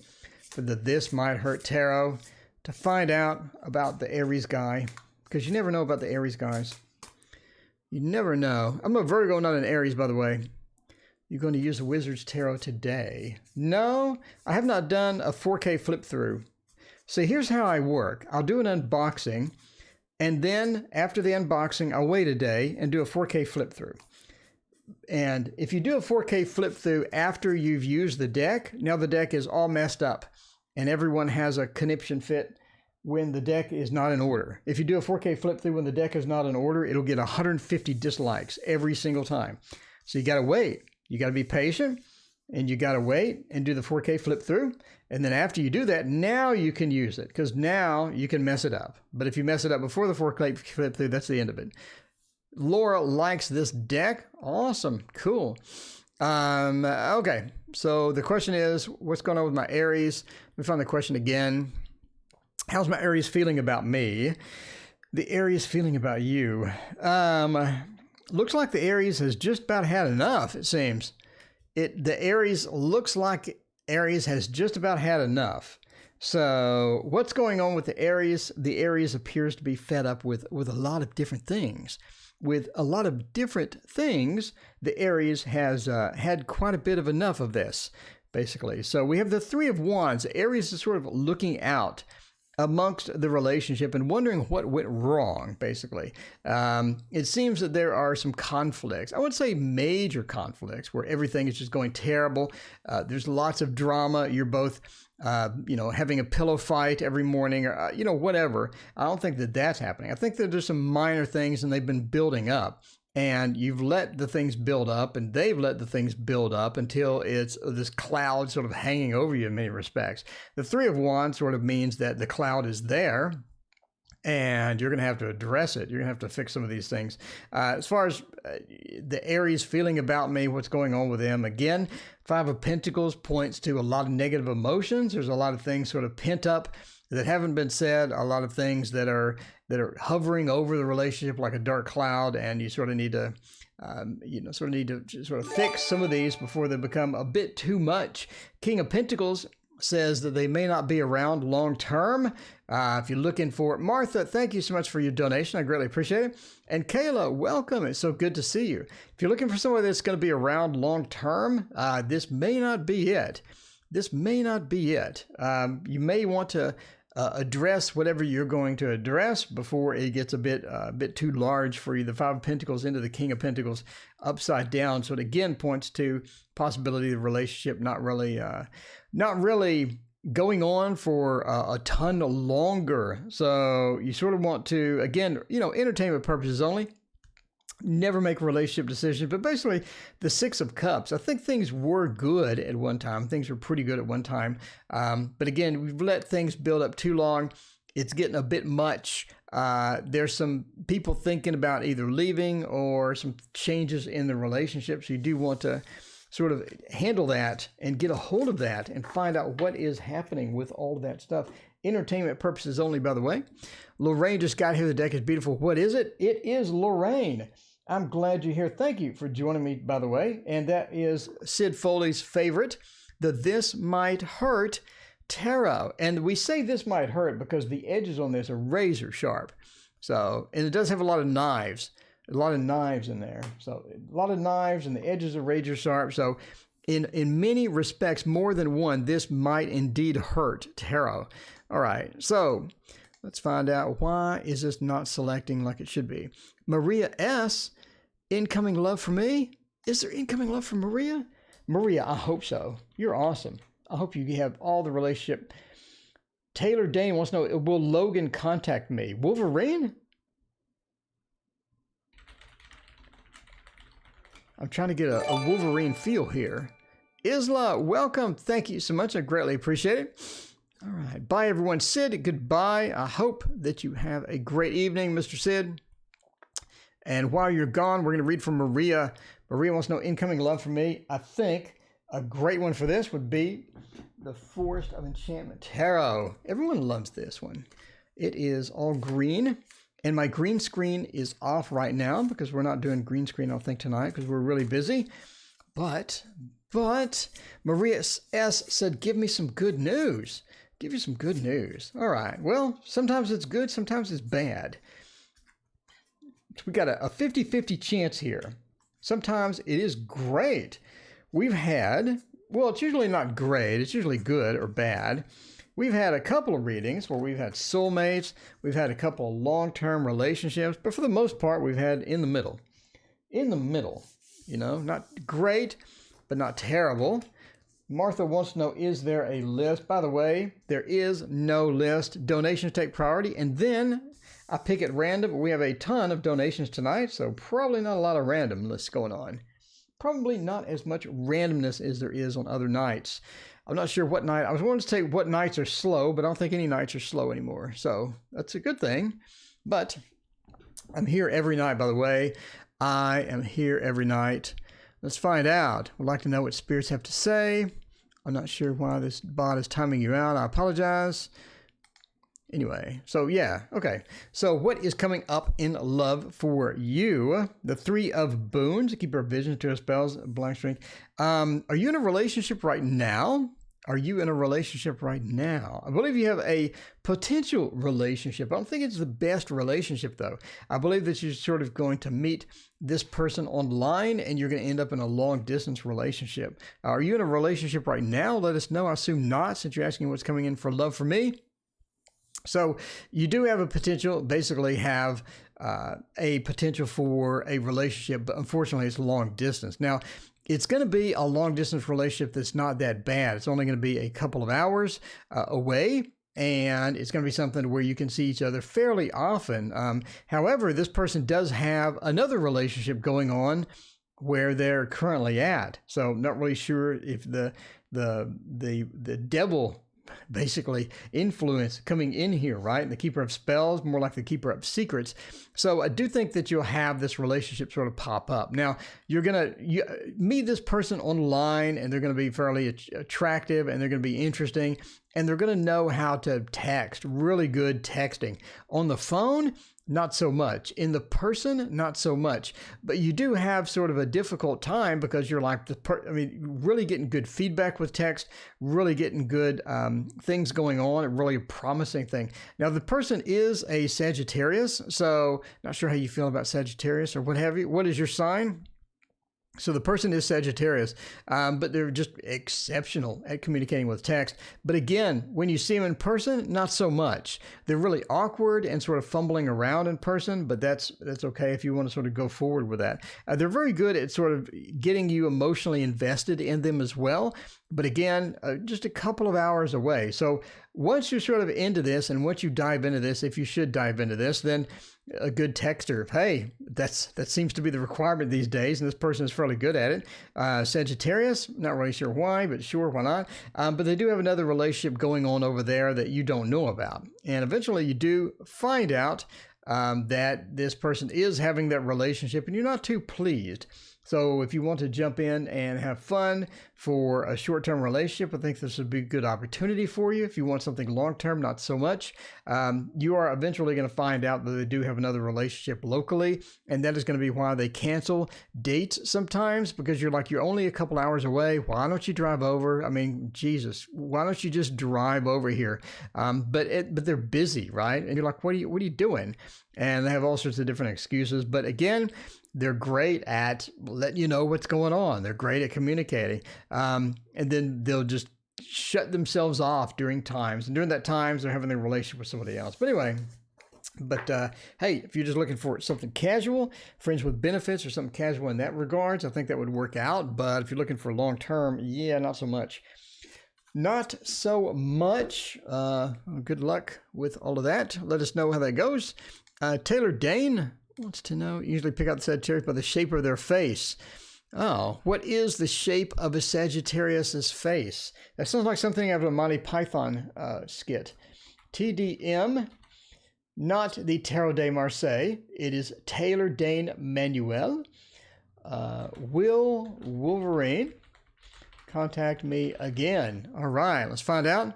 Speaker 1: for the This Might Hurt Tarot to find out about the Aries guy. Because you never know about the Aries guys. You never know. I'm a Virgo, not an Aries, by the way. You're going to use the Wizard's Tarot today. No, I have not done a 4K flip through. So here's how I work. I'll do an unboxing, and then after the unboxing, I'll wait a day and do a 4K flip through. And if you do a 4K flip through after you've used the deck, now the deck is all messed up, and everyone has a conniption fit when the deck is not in order. If you do a 4K flip through when the deck is not in order, it'll get 150 dislikes every single time. So you got to wait. You got to be patient. And you got to wait and do the 4K flip through. And then after you do that, now you can use it because now you can mess it up. But if you mess it up before the 4K flip through, that's the end of it. Laura likes this deck. Awesome. Cool. Okay. So the question is, what's going on with my Aries? Let me find the question again. How's my Aries feeling about me? The Aries feeling about you. Looks like the Aries has just about had enough, it seems. The Aries looks like Aries has just about had enough. So what's going on with the Aries? The Aries appears to be fed up with a lot of different things. With a lot of different things, the Aries has had quite a bit of enough of this, basically. So we have the Three of Wands. Aries is sort of looking out amongst the relationship and wondering what went wrong, basically. It seems that there are some conflicts. I would say major conflicts where everything is just going terrible. There's lots of drama. You're both, having a pillow fight every morning or, whatever. I don't think that that's happening. I think that there's some minor things and they've been building up. And you've let the things build up and they've let the things build up until it's this cloud sort of hanging over you in many respects. The Three of Wands sort of means that the cloud is there and you're going to have to address it. You're going to have to fix some of these things. As far as the Aries feeling about me, what's going on with them, again, Five of Pentacles points to a lot of negative emotions. There's a lot of things sort of pent up that haven't been said, a lot of things that are hovering over the relationship like a dark cloud, and you sort of need to, fix some of these before they become a bit too much. King of Pentacles says that they may not be around long term. If you're looking for Martha, thank you so much for your donation. I greatly appreciate it. And Kayla, welcome. It's so good to see you. If you're looking for someone that's going to be around long term, this may not be it. This may not be it. You may want to address whatever you're going to address before it gets a bit too large for you. The Five of Pentacles into the King of Pentacles upside down. So it again points to possibility of the relationship not really going on for a ton longer. So you sort of want to, again, entertainment purposes only. Never make a relationship decision. But basically, the Six of Cups, I think things were good at one time. Things were pretty good at one time. But again, we've let things build up too long. It's getting a bit much. There's some people thinking about either leaving or some changes in the relationship. So you do want to sort of handle that and get a hold of that and find out what is happening with all of that stuff. Entertainment purposes only, by the way. Lorraine just got here. The deck is beautiful. What is it? It is Lorraine. I'm glad you're here. Thank you for joining me, by the way. And that is Sid Foley's favorite, the This Might Hurt Tarot. And we say this might hurt because the edges on this are razor sharp. So, and it does have a lot of knives in there. So a lot of knives and the edges are razor sharp. So in many respects, more than one, this might indeed hurt tarot. All right. So let's find out, why is this not selecting like it should be? Maria S., incoming love for me? Is there incoming love for Maria? Maria, I hope so. You're awesome. I hope you have all the relationship. Taylor Dane wants to know, will Logan contact me? Wolverine? I'm trying to get a Wolverine feel here. Isla, welcome. Thank you so much. I greatly appreciate it. All right. Bye, everyone. Sid, goodbye. I hope that you have a great evening, Mr. Sid. And while you're gone, we're going to read from Maria. Maria wants to know, incoming love for me. I think a great one for this would be the Forest of Enchantment Tarot. Everyone loves this one. It is all green. And my green screen is off right now because we're not doing green screen, I don't think, tonight because we're really busy. But Maria S. said, give me some good news. Give you some good news. All right. Well, sometimes it's good, sometimes it's bad. We got a 50-50 chance here. Sometimes it is great. We've had, well, it's usually not great. It's usually good or bad. We've had a couple of readings where we've had soulmates. We've had a couple of long-term relationships. But for the most part, we've had in the middle. In the middle. Not great, but not terrible. Martha wants to know, is there a list? By the way, there is no list. Donations take priority. And then I pick at random. We have a ton of donations tonight, so probably not a lot of random lists going on. Probably not as much randomness as there is on other nights. I'm not sure what night. I was wanting to say what nights are slow, but I don't think any nights are slow anymore. So that's a good thing. But I'm here every night, by the way. I am here every night. Let's find out. I'd like to know what spirits have to say. I'm not sure why this bot is timing you out. I apologize. Anyway, so yeah, okay. So what is coming up in love for you? The Three of Boons, Keeper of Visions, Two of Spells, Blank Strength. Are you in a relationship right now? Are you in a relationship right now? I believe you have a potential relationship. I don't think it's the best relationship, though. I believe that you're sort of going to meet this person online and you're going to end up in a long-distance relationship. Are you in a relationship right now? Let us know. I assume not, since you're asking what's coming in for love for me. So you do have a potential, basically have a potential for a relationship, but unfortunately it's long distance. Now, it's going to be a long distance relationship that's not that bad. It's only going to be a couple of hours away, and it's going to be something where you can see each other fairly often. However, this person does have another relationship going on where they're currently at. So I'm not really sure if the devil basically influence coming in here, right? The Keeper of Spells, more like the Keeper of Secrets. So I do think that you'll have this relationship sort of pop up. Now, you're going to meet this person online, and they're going to be fairly attractive, and they're going to be interesting, and they're going to know how to text, really good texting. On the phone, not so much. In the person, not so much. But you do have sort of a difficult time because you're like, really getting good feedback with text, really getting good things going on, a really promising thing. Now, the person is a Sagittarius, so not sure how you feel about Sagittarius or what have you. What is your sign? So the person is Sagittarius, but they're just exceptional at communicating with text. But again, when you see them in person, not so much. They're really awkward and sort of fumbling around in person, but that's okay if you want to sort of go forward with that. They're very good at sort of getting you emotionally invested in them as well. But again, just a couple of hours away. So once you're sort of into this, and once you dive into this, if you should dive into this, then a good texter, hey, that seems to be the requirement these days, and this person is fairly good at it. Sagittarius, not really sure why, but sure, why not? But they do have another relationship going on over there that you don't know about. And eventually you do find out that this person is having that relationship, and you're not too pleased. So if you want to jump in and have fun for a short-term relationship, I think this would be a good opportunity for you. If you want something long-term, not so much. You are eventually going to find out that they do have another relationship locally, and that is going to be why they cancel dates sometimes, because you're only a couple hours away. Why don't you drive over? I mean, Jesus, why don't you just drive over here? But they're busy, right? And you're like, what are you doing? And they have all sorts of different excuses. But again, they're great at letting you know what's going on. They're great at communicating. And then they'll just shut themselves off during times. And during that times, they're having a relationship with somebody else. But anyway, hey, if you're just looking for something casual, friends with benefits or something casual in that regards, I think that would work out. But if you're looking for long term, yeah, not so much. Not so much. Good luck with all of that. Let us know how that goes. Taylor Dane wants to know, usually pick out the Sagittarius by the shape of their face. Oh, what is the shape of a Sagittarius's face? That sounds like something out of a Monty Python skit. TDM, not the Tarot de Marseille. It is Taylor Dane Manuel. Will Wolverine contact me again? All right, let's find out.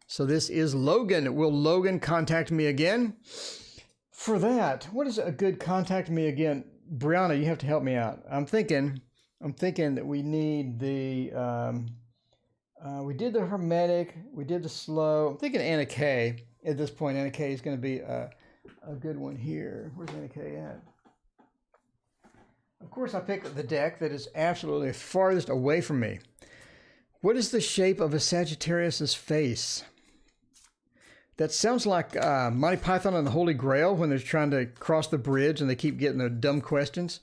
Speaker 1: So this is Logan. Will Logan contact me again? For that, what is a good contact me again? Brianna, you have to help me out. I'm thinking that we need the, we did the Hermetic, we did the Slow. I'm thinking Anna Kay at this point. Anna Kay is going to be a good one here. Where's Anna Kay at? Of course, I picked the deck that is absolutely farthest away from me. What is the shape of a Sagittarius's face? That sounds like Monty Python and the Holy Grail when they're trying to cross the bridge and they keep getting the dumb questions.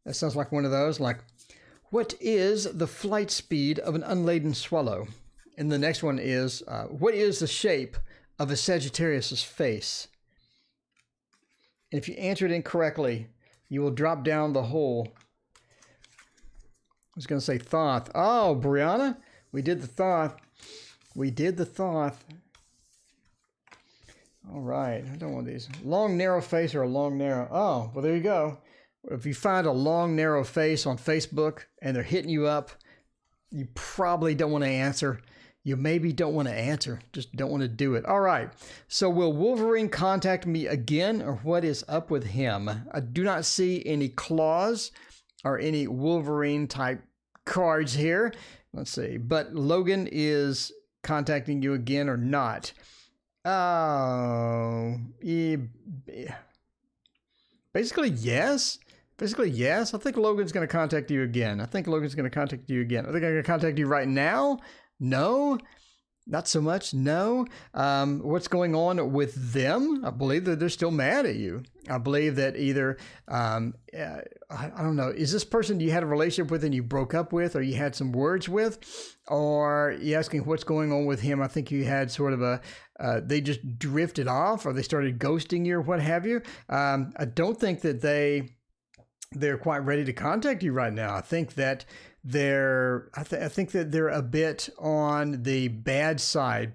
Speaker 1: That sounds like one of those, like, what is the flight speed of an unladen swallow? And the next one is, what is the shape of a Sagittarius's face? And if you answer it incorrectly, you will drop down the hole. I was going to say Thoth. Oh, Brianna, we did the Thoth. We did the Thoth. All right, I don't want these. Long, narrow face or a long, narrow. Oh, well, there you go. If you find a long, narrow face on Facebook and they're hitting you up, you probably don't want to answer. You maybe don't want to answer. Just don't want to do it. All right. So will Wolverine contact me again, or what is up with him? I do not see any claws or any Wolverine type cards here. Let's see. But Logan is contacting you again or not? Oh, basically yes. Basically yes. I think Logan's going to contact you again. Are they going to contact you right now? No. Not so much, no. What's going on with them? I believe that they're still mad at you. I believe that either, I don't know, is this person you had a relationship with and you broke up with, or you had some words with, or you asking what's going on with him? I think you had sort of they just drifted off, or they started ghosting you, or what have you. I don't think that they're quite ready to contact you right now. I think that I think that they're a bit on the bad side,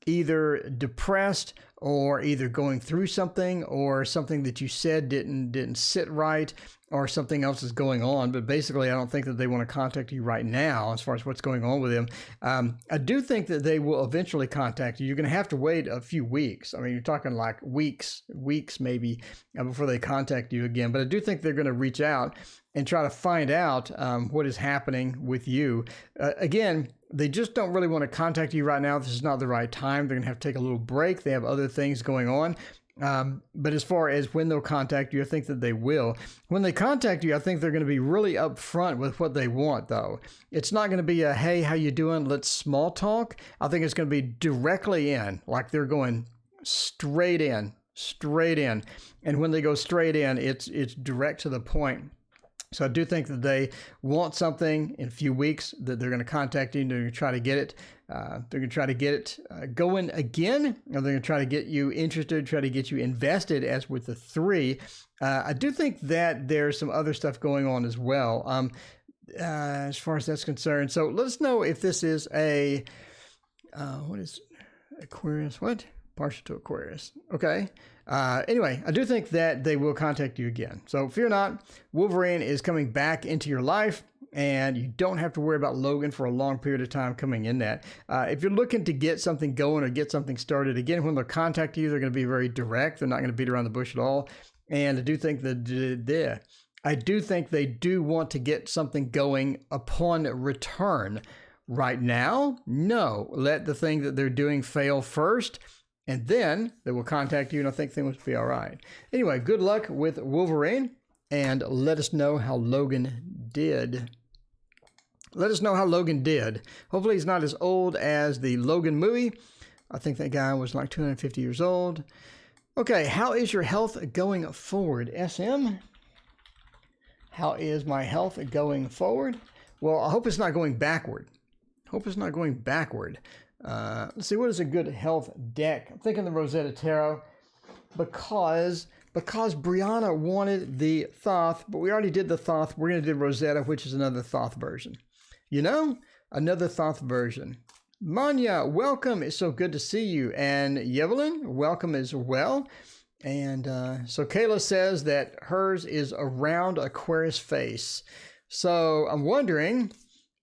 Speaker 1: either depressed or either going through something, or something that you said didn't sit right, or something else is going on. But basically, I don't think that they want to contact you right now as far as what's going on with them. I do think that they will eventually contact you. You're going to have to wait a few weeks. I mean, you're talking like weeks maybe before they contact you again. But I do think they're going to reach out and try to find out what is happening with you. Again, they just don't really want to contact you right now. This is not the right time. They're going to have to take a little break. They have other things going on. But as far as when they'll contact you, I think that they will. When they contact you, I think they're going to be really upfront with what they want, though. It's not going to be a, hey, how you doing? Let's small talk. I think it's going to be directly in, like they're going straight in. And when they go straight in, it's direct to the point. So I do think that they want something in a few weeks, that they're going to contact you and they're going to try to get it. They're going to try to get it going again, or they're going to try to get you interested, try to get you invested, as with the 3. I do think that there's some other stuff going on as well, as far as that's concerned. So let us know if this is a, what is Aquarius? What? Partial to Aquarius. Okay. Anyway, I do think that they will contact you again. So fear not, Wolverine is coming back into your life, and you don't have to worry about Logan for a long period of time coming in that. If you're looking to get something going or get something started, again, when they're contacting you, they're going to be very direct. They're not going to beat around the bush at all. And I do think that they do want to get something going upon return. Right now, no. Let the thing that they're doing fail first, and then they will contact you, and I think things will be all right. Anyway, good luck with Wolverine, and let us know how Logan did. Hopefully he's not as old as the Logan movie. I think that guy was like 250 years old. Okay, how is your health going forward, SM? How is my health going forward? Well, I hope it's not going backward. Let's see, what is a good health deck? I'm thinking the Rosetta Tarot, because Brianna wanted the Thoth, but we already did the Thoth. We're going to do Rosetta, which is another Thoth version. Another Thoth version. Manya, welcome. It's so good to see you. And Yevlin, welcome as well. And so Kayla says that hers is around Aquarius face. So I'm wondering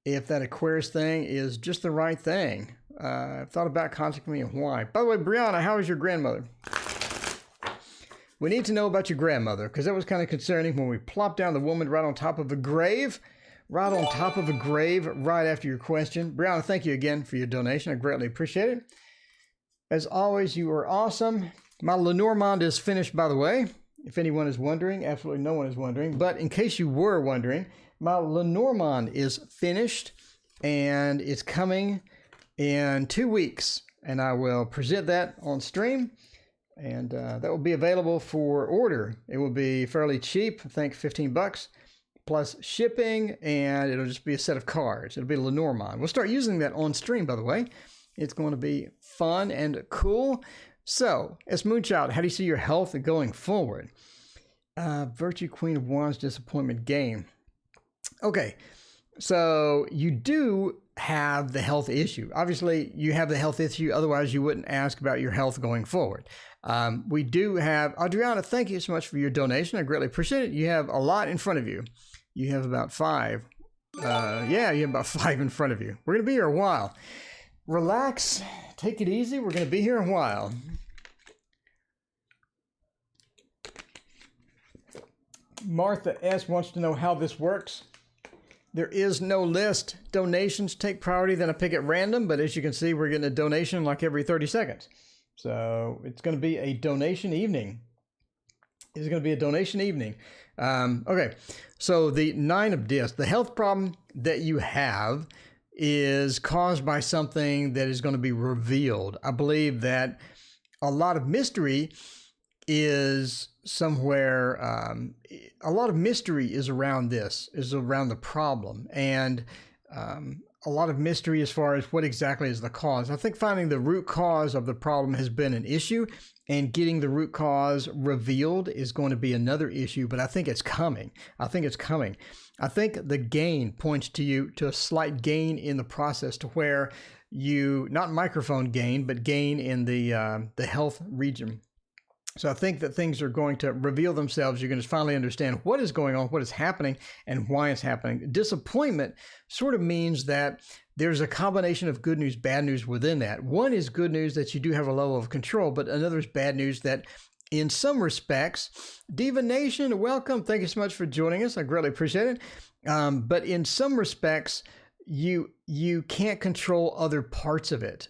Speaker 1: if that Aquarius thing is just the right thing. I've thought about contacting me and why. By the way, Brianna, how is your grandmother? We need to know about your grandmother, because that was kind of concerning when we plopped down the woman right on top of a grave. Right after your question. Brianna, thank you again for your donation. I greatly appreciate it. As always, you are awesome. My Lenormand is finished, by the way. If anyone is wondering, absolutely no one is wondering. But in case you were wondering, my Lenormand is finished, and it's coming in 2 weeks. And I will present that on stream. And that will be available for order. It will be fairly cheap, I think $15 plus shipping, and it'll just be a set of cards. It'll be Lenormand. We'll start using that on stream, by the way. It's going to be fun and cool. So, as Moonchild, how do you see your health going forward? Virtue, Queen of Wands, Disappointment, Game. Okay, so you do have the health issue. Obviously, you have the health issue. Otherwise, you wouldn't ask about your health going forward. We do have, Adriana, thank you so much for your donation. I greatly appreciate it. You have a lot in front of you. You have about 5. You have about 5 in front of you. We're going to be here a while. Relax. Take it easy. We're going to be here a while. Martha S. wants to know how this works. There is no list. Donations take priority, then I pick at random, but as you can see, we're getting a donation like every 30 seconds. So it's going to be a donation evening. Okay, so the 9 of Discs, the health problem that you have is caused by something that is going to be revealed. I believe that a lot of mystery is somewhere, a lot of mystery is around this, is around the problem, and a lot of mystery as far as what exactly is the cause. I think finding the root cause of the problem has been an issue, and getting the root cause revealed is going to be another issue, but I think it's coming. I think the gain points to a slight gain in the process, to where you, not microphone gain, but gain in the health region. So I think that things are going to reveal themselves. You're going to finally understand what is going on, what is happening, and why it's happening. Disappointment sort of means that there's a combination of good news, bad news within that. One is good news that you do have a level of control, but another is bad news that in some respects, Diva Nation, welcome. Thank you so much for joining us. I greatly appreciate it. But in some respects, you can't control other parts of it.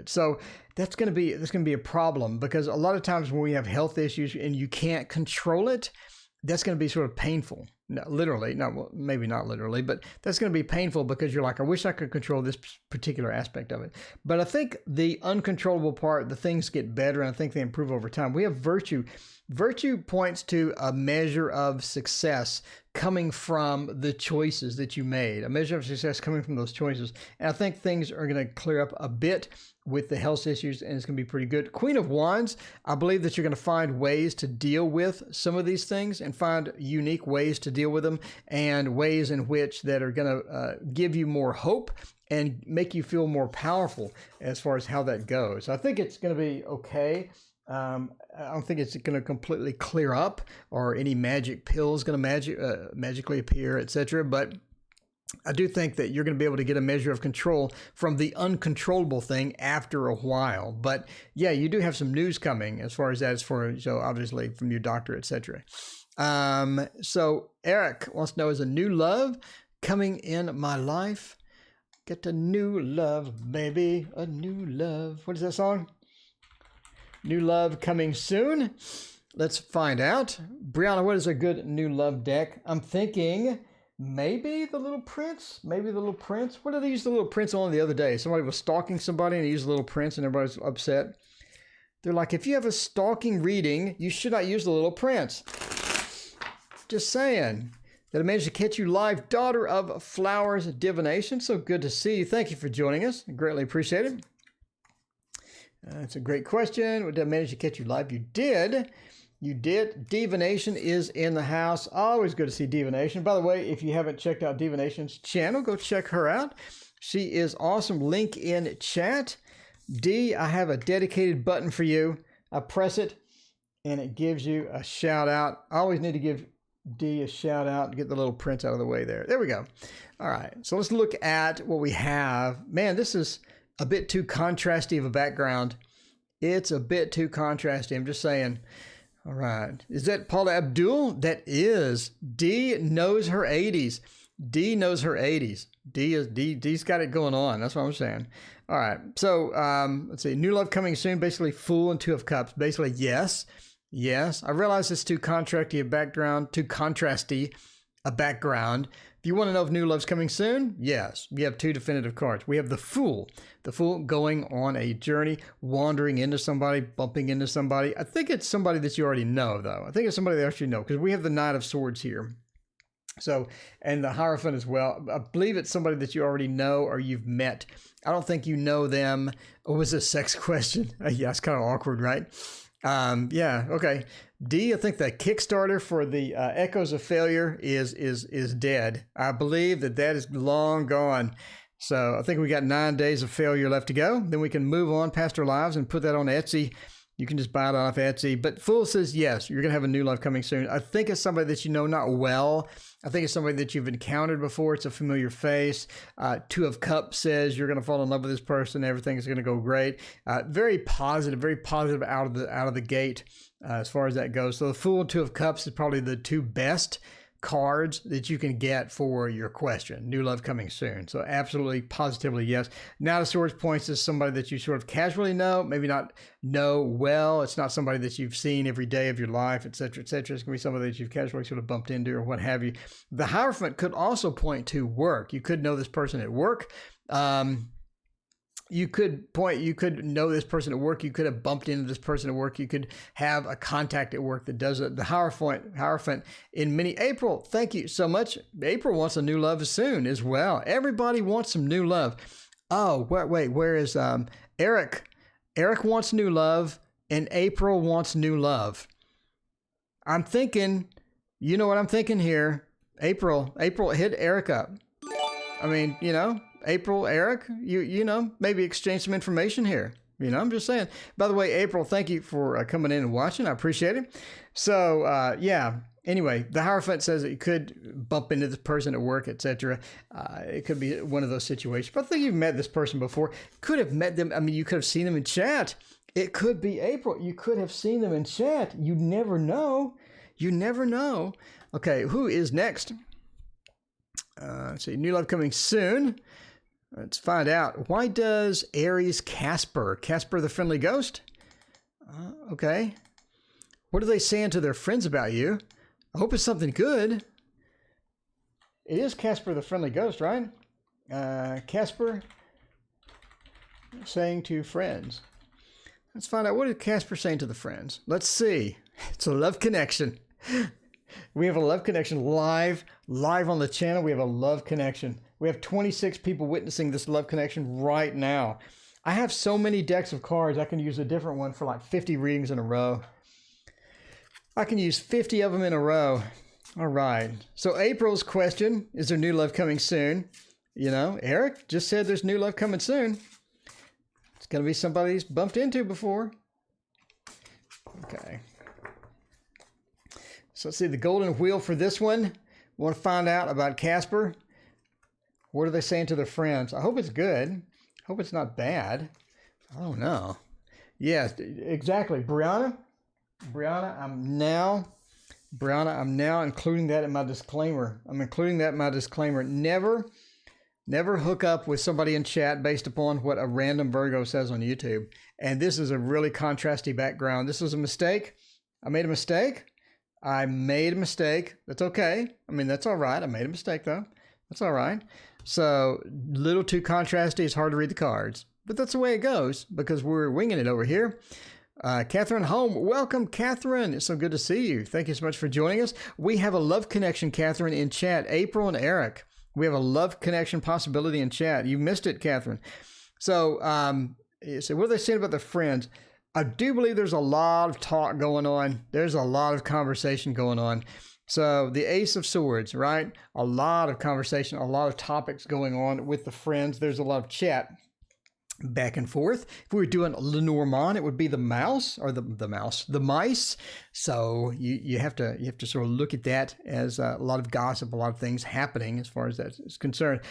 Speaker 1: So that's going to be a problem, because a lot of times when we have health issues and you can't control it, that's going to be sort of painful. No, literally, no, well, maybe not literally, but that's going to be painful, because you're like, I wish I could control this particular aspect of it. But I think the uncontrollable part, the things get better, and I think they improve over time. We have virtue. Virtue points to a measure of success coming from the choices that you made, a measure of success coming from those choices. And I think things are going to clear up a bit with the health issues, and it's going to be pretty good. Queen of Wands, I believe that you're going to find ways to deal with some of these things, and find unique ways to deal with them, and ways in which that are going to give you more hope and make you feel more powerful as far as how that goes. I think it's going to be okay. I don't think it's going to completely clear up, or any magic pills going to magically appear, etc. But I do think that you're going to be able to get a measure of control from the uncontrollable thing after a while. But yeah, you do have some news coming as far as that is for, so obviously from your doctor, etc. So Eric wants to know, is a new love coming in my life? Get a new love, baby, a new love. What is that song? New love coming soon. Let's find out. Brianna, what is a good new love deck? I'm thinking maybe the Little Prince. Maybe the Little Prince. What did they use the Little Prince on the other day? Somebody was stalking somebody and they used the Little Prince, and everybody's upset. They're like, if you have a stalking reading, you should not use the Little Prince. Just saying. That I managed to catch you live, Daughter of Flowers Divination. So good to see you. Thank you for joining us. I greatly appreciate it. That's a great question. Did I manage to catch you live? You did. You did. Divination is in the house. Always good to see Divination. By the way, if you haven't checked out Divination's channel, go check her out. She is awesome. Link in chat. D, I have a dedicated button for you. I press it and it gives you a shout out. I always need to give D a shout out to get the Little Prince out of the way there. There we go. All right. So let's look at what we have. Man, this is a bit too contrasty of a background. It's a bit too contrasty. I'm just saying. All right. Is that Paula Abdul? That is. D knows her 80s. D knows her 80s. D's got it going on. That's what I'm saying. All right. So let's see. New love coming soon. Basically, Fool and Two of Cups. Basically, yes. Yes. I realize it's too contrasty a background. Too contrasty a background. If you want to know if new love's coming soon, yes. We have two definitive cards. We have the Fool. The Fool going on a journey, wandering into somebody, bumping into somebody. I think it's somebody that you already know, though. I think it's somebody that you actually know, because we have the Knight of Swords here. So, and the Hierophant as well. I believe it's somebody that you already know or you've met. I don't think you know them. Oh, was this a sex question? Yeah, it's kind of awkward, right? Yeah, okay. D, I think the Kickstarter for the Echoes of Failure is dead. I believe that is long gone. So I think we got 9 days of failure left to go. Then we can move on past our lives and put that on Etsy. You can just buy it off Etsy. But Fool says, yes, you're going to have a new love coming soon. I think it's somebody that you know not well. I think it's somebody that you've encountered before. It's a familiar face. Two of Cups says you're going to fall in love with this person. Everything is going to go great. Very positive out of the gate as far as that goes. So the Fool and Two of Cups is probably the two best cards that you can get for your question. New love coming soon. So absolutely, positively, yes. Knight of Swords points to somebody that you sort of casually know, maybe not know well. It's not somebody that you've seen every day of your life, etc., etc. It's going to be somebody that you've casually sort of bumped into or what have you. The Hierophant could also point to work. You could know this person at work. You could know this person at work. You could have bumped into this person at work. You could have a contact at work that does it. The Hierophant in many. April, thank you so much. April wants a new love soon as well. Everybody wants some new love. Oh, wait, where is Eric? Eric wants new love and April wants new love. I'm thinking, you know what I'm thinking here? April, hit Eric up. I mean, you know, April, Eric, you know, maybe exchange some information here. You know, I'm just saying. By the way, April, thank you for coming in and watching. I appreciate it. So, yeah. Anyway, the Hierophant says that you could bump into this person at work, etc. It could be one of those situations. But I think you've met this person before. Could have met them. I mean, you could have seen them in chat. It could be April. You could have seen them in chat. You never know. You never know. Okay, who is next? Let's see, new love coming soon. Let's find out. Why does Aries Casper the friendly ghost? Okay. What are they saying to their friends about you? I hope it's something good. It is Casper the friendly ghost, right? Casper saying to friends. Let's find out. What is Casper saying to the friends? Let's see. It's a love connection. We have a love connection live on the channel. We have a love connection. We have 26 people witnessing this love connection right now. I have so many decks of cards. I can use a different one for like 50 readings in a row. I can use 50 of them in a row. All right. So April's question, is there new love coming soon? You know, Eric just said there's new love coming soon. It's going to be somebody he's bumped into before. Okay. So let's see the golden wheel for this one. We want to find out about Casper. What are they saying to their friends? I hope it's good. I hope it's not bad. I don't know. Yes, exactly. Brianna, I'm now including that in my disclaimer. I'm including that in my disclaimer. Never hook up with somebody in chat based upon what a random Virgo says on YouTube. And this is a really contrasty background. This was a mistake. I made a mistake. That's okay. I mean, that's all right. I made a mistake, though. That's all right. So, little too contrasty. It's hard to read the cards. But that's the way it goes because we're winging it over here. Catherine Home. Welcome, Catherine. It's so good to see you. Thank you so much for joining us. We have a love connection, Catherine, in chat. April and Eric. We have a love connection possibility in chat. You missed it, Catherine. So, what are they saying about their friends? I do believe there's a lot of talk going on. There's a lot of conversation going on. So the Ace of Swords, right? A lot of conversation, a lot of topics going on with the friends. There's a lot of chat back and forth. If we were doing Lenormand, it would be the mouse or the mice. So you have to sort of look at that as a lot of gossip, a lot of things happening as far as that is concerned.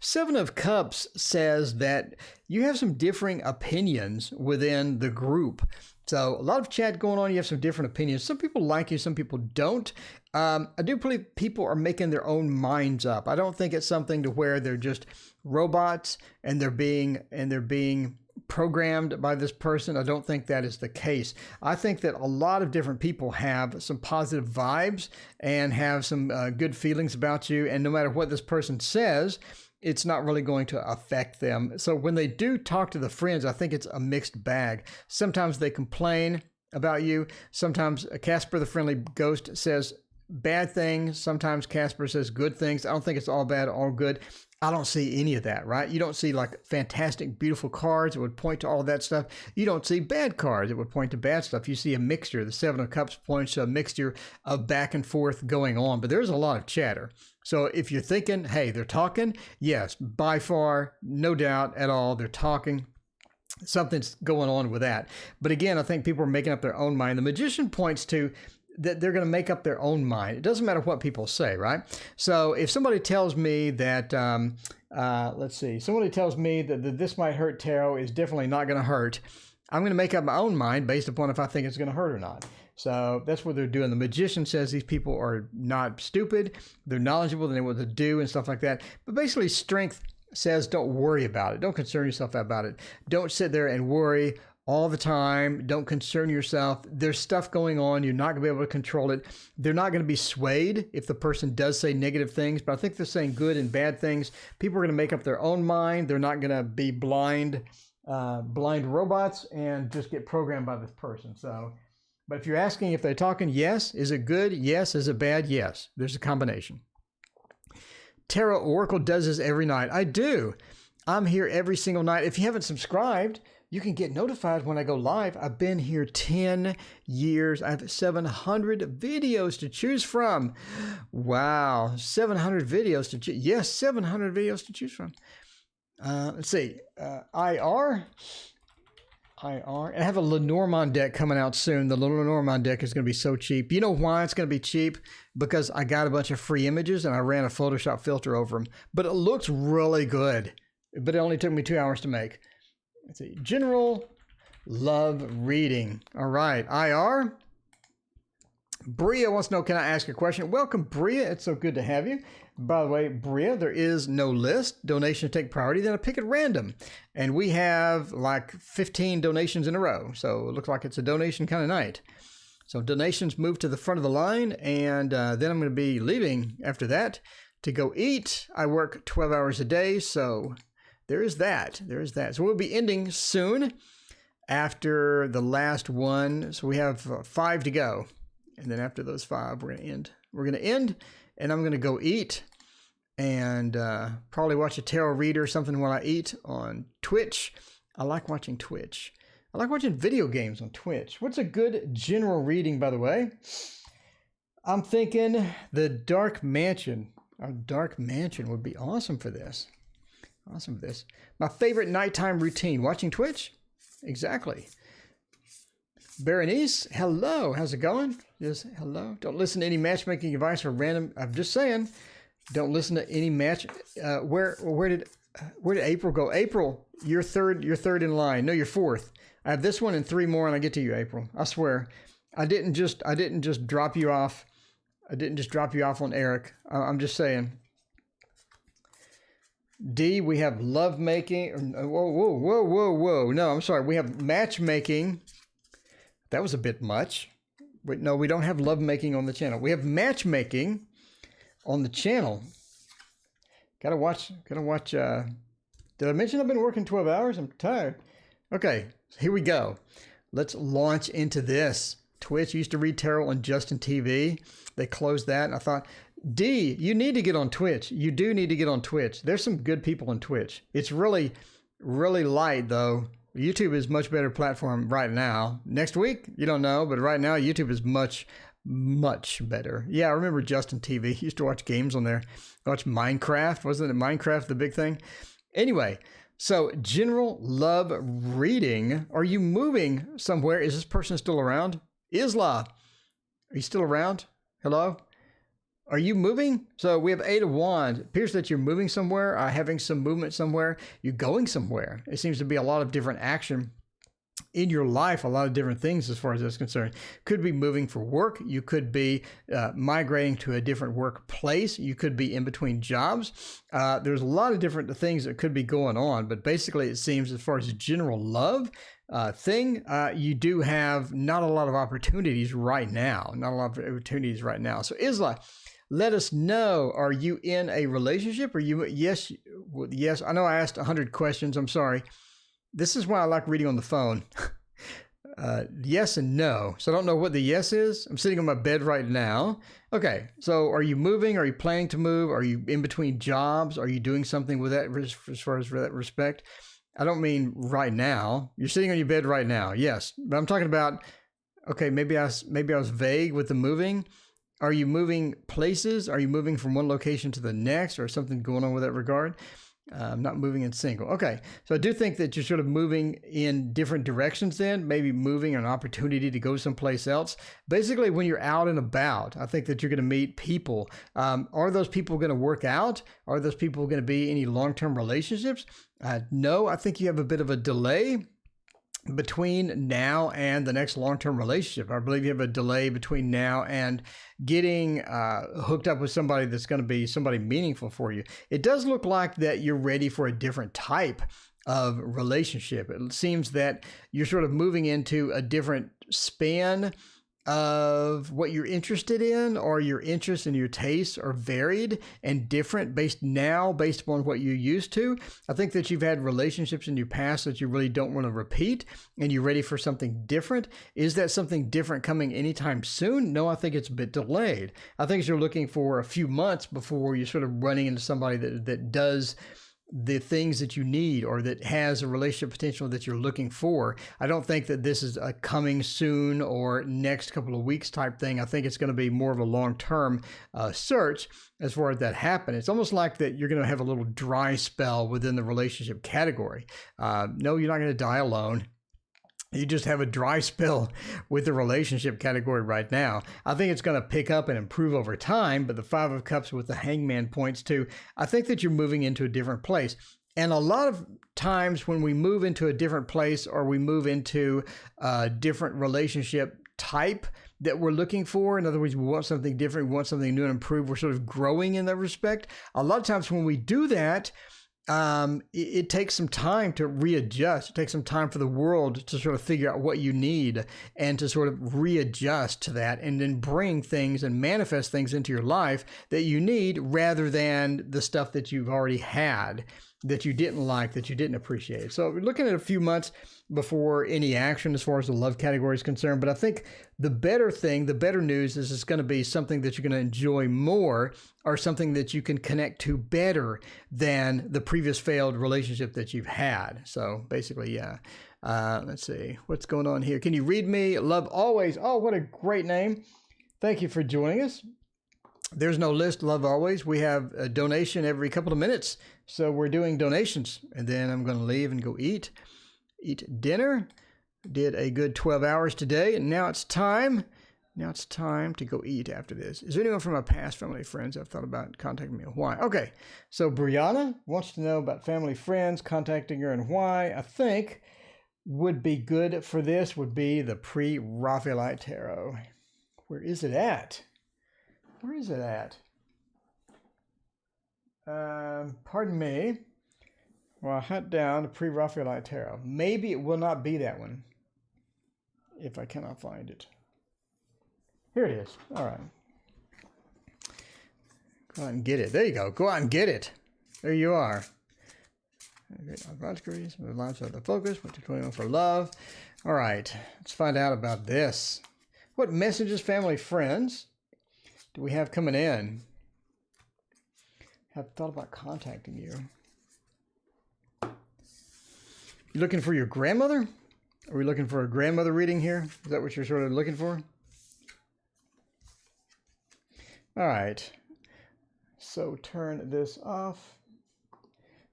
Speaker 1: Seven of Cups says that you have some differing opinions within the group. So a lot of chat going on. You have some different opinions. Some people like you, some people don't. I do believe people are making their own minds up. I don't think it's something to where they're just robots and they're being programmed by this person. I don't think that is the case. I think that a lot of different people have some positive vibes and have some good feelings about you. And no matter what this person says, it's not really going to affect them. So when they do talk to the friends, I think it's a mixed bag. Sometimes they complain about you. Sometimes Casper the friendly ghost says bad things. Sometimes Casper says good things. I don't think it's all bad, all good. I don't see any of that, right? You don't see like fantastic, beautiful cards that would point to all that stuff. You don't see bad cards that would point to bad stuff. You see a mixture. The Seven of Cups points to a mixture of back and forth going on, but there's a lot of chatter. So if you're thinking, hey, they're talking, yes, by far, no doubt at all, they're talking. Something's going on with that. But again, I think people are making up their own mind. The Magician points to that they're going to make up their own mind. It doesn't matter what people say, right? So if somebody tells me that, somebody tells me that This Might Hurt Tarot is definitely not going to hurt, I'm going to make up my own mind based upon if I think it's going to hurt or not. So that's what they're doing. The Magician says these people are not stupid. They're knowledgeable. They know what to do and stuff like that. But basically, Strength says don't worry about it. Don't concern yourself about it. Don't sit there and worry all the time. Don't concern yourself. There's stuff going on. You're not going to be able to control it. They're not going to be swayed if the person does say negative things, but I think they're saying good and bad things. People are going to make up their own mind. They're not going to be blind robots and just get programmed by this person. So, but if you're asking if they're talking, yes. Is it good? Yes. Is it bad? Yes. There's a combination. TarotOracle does this every night. I do. I'm here every single night. If you haven't subscribed, you can get notified when I go live. I've been here 10 years. I have 700 videos to choose from. Wow. 700 videos to choose. Yes, 700 videos to choose from. Let's see. IR. I have a Lenormand deck coming out soon. The Lenormand deck is going to be so cheap. You know why it's going to be cheap? Because I got a bunch of free images and I ran a Photoshop filter over them. But it looks really good. But it only took me 2 hours to make. Let's see. General love reading. All right. IR. Bria wants to know, can I ask a question? Welcome, Bria. It's so good to have you. By the way, Bria, there is no list. Donations take priority. Then I pick at random. And we have like 15 donations in a row. So it looks like it's a donation kind of night. So donations move to the front of the line. And then I'm going to be leaving after that to go eat. I work 12 hours a day. So there is that. There is that. So we'll be ending soon after the last one. So we have 5 to go. And then after those 5, we're going to end. We're going to end, and I'm going to go eat and probably watch a tarot reader or something while I eat on Twitch. I like watching Twitch. I like watching video games on Twitch. What's a good general reading, by the way? I'm thinking the Dark Mansion. Our Dark Mansion would be awesome for this. Awesome for this. My favorite nighttime routine, watching Twitch? Exactly. Berenice, hello. How's it going? Just hello. Don't listen to any matchmaking advice or random. I'm just saying, don't listen to any match. Where did April go? April, you're third in line. No, you're 4th. I have this one and 3 more, and I get to you, April. I swear, I didn't just drop you off. I didn't just drop you off on Eric. I'm just saying. D, we have lovemaking. Whoa. No, I'm sorry. We have matchmaking. That was a bit much. Wait, no, we don't have lovemaking on the channel. We have matchmaking on the channel. Gotta watch. Did I mention I've been working 12 hours? I'm tired. Okay, here we go. Let's launch into this. Twitch used to read tarot on Justin TV. They closed that, and I thought, D, you need to get on Twitch. You do need to get on Twitch. There's some good people on Twitch. It's really, really light, though. YouTube is much better platform right now. Next week, you don't know, but right now YouTube is much, much better. Yeah, I remember Justin TV. He used to watch games on there. Watch Minecraft. Wasn't it Minecraft the big thing? Anyway, so general love reading. Are you moving somewhere? Is this person still around? Isla, are you still around? Hello? Are you moving? So we have 8 of Wands. It appears that you're moving somewhere, having some movement somewhere. You're going somewhere. It seems to be a lot of different action in your life, a lot of different things as far as that's concerned. Could be moving for work. You could be migrating to a different workplace. You could be in between jobs. There's a lot of different things that could be going on, but basically it seems as far as general love thing, you do have not a lot of opportunities right now. So Isla, let us know, are you in a relationship? Are you, yes, I know I asked 100 questions. I'm sorry. This is why I like reading on the phone. Yes and no. So I don't know what the yes is. I'm sitting on my bed right now. Okay. So are you moving? Are you planning to move? Are you in between jobs? Are you doing something with that as far as that respect? I don't mean right now. You're sitting on your bed right now. Yes. But I'm talking about, okay, maybe I was vague with the moving. Are you moving places? Are you moving from one location to the next, or something going on with that regard? Not moving in single. Okay. So I do think that you're sort of moving in different directions then, maybe moving an opportunity to go someplace else. Basically, when you're out and about, I think that you're going to meet people. Are those people going to work out? Are those people going to be any long-term relationships? No, I think you have a bit of a delay between now and the next long-term relationship. I believe you have a delay between now and getting hooked up with somebody that's going to be somebody meaningful for you. It does look like that you're ready for a different type of relationship. It seems that you're sort of moving into a different span of what you're interested in, or your interests and your tastes are varied and different based upon what you're used to. I think that you've had relationships in your past that you really don't want to repeat, and you're ready for something different. Is that something different coming anytime soon? No, I think it's a bit delayed. I think you're looking for a few months before you're sort of running into somebody that does the things that you need, or that has a relationship potential that you're looking for. I don't think that this is a coming soon or next couple of weeks type thing. I think it's going to be more of a long-term search as far as that happen. It's almost like that you're going to have a little dry spell within the relationship category. No, you're not going to die alone. You just have a dry spell with the relationship category right now. I think it's going to pick up and improve over time, but the 5 of Cups with the Hangman points to, I think that you're moving into a different place. And a lot of times when we move into a different place or we move into a different relationship type that we're looking for, in other words, we want something different, we want something new and improved, we're sort of growing in that respect. A lot of times when we do that, it takes some time to readjust. It takes some time for the world to sort of figure out what you need and to sort of readjust to that and then bring things and manifest things into your life that you need rather than the stuff that you've already had that you didn't like, that you didn't appreciate. So we're looking at a few months before any action as far as the love category is concerned. But I think the better thing, the better news is it's going to be something that you're going to enjoy more or something that you can connect to better than the previous failed relationship that you've had. So basically, yeah. Let's see what's going on here. Can you read me? Love always. Oh, what a great name. Thank you for joining us. There's no list, love always. We have a donation every couple of minutes. So we're doing donations and then I'm going to leave and go eat dinner. Did a good 12 hours today. And now it's time. Now it's time to go eat after this. Is there anyone from my past family friends I've thought about contacting me and why? Okay. So Brianna wants to know about family friends, contacting her and why. I think would be good for this would be the pre-Raphaelite Tarot. Where is it at? Where is it at? Pardon me. Well, I hunt down the pre-Raphaelite Tarot. Maybe it will not be that one if I cannot find it. Here it is. All right. Go out and get it. There you go. Go out and get it. There you are. Great degrees. The lines of the focus. What's going on for love? All right. Let's find out about this. What messages, family, friends do we have coming in? Have thought about contacting you. You looking for your grandmother? Are we looking for a grandmother reading here? Is that what you're sort of looking for? All right. So turn this off.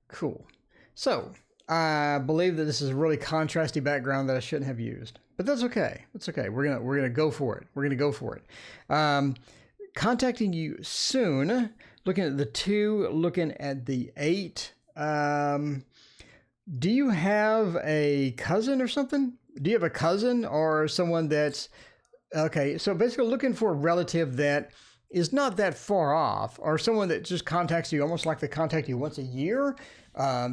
Speaker 1: Cool. So I believe that this is a really contrasty background that I shouldn't have used, but that's okay. That's okay. We're gonna go for it. We're gonna go for it. Contacting you soon. Looking at the 2, looking at the 8. Do you have a cousin or something? Do you have a cousin or someone that's okay? So basically, looking for a relative that is not that far off, or someone that just contacts you almost like they contact you once a year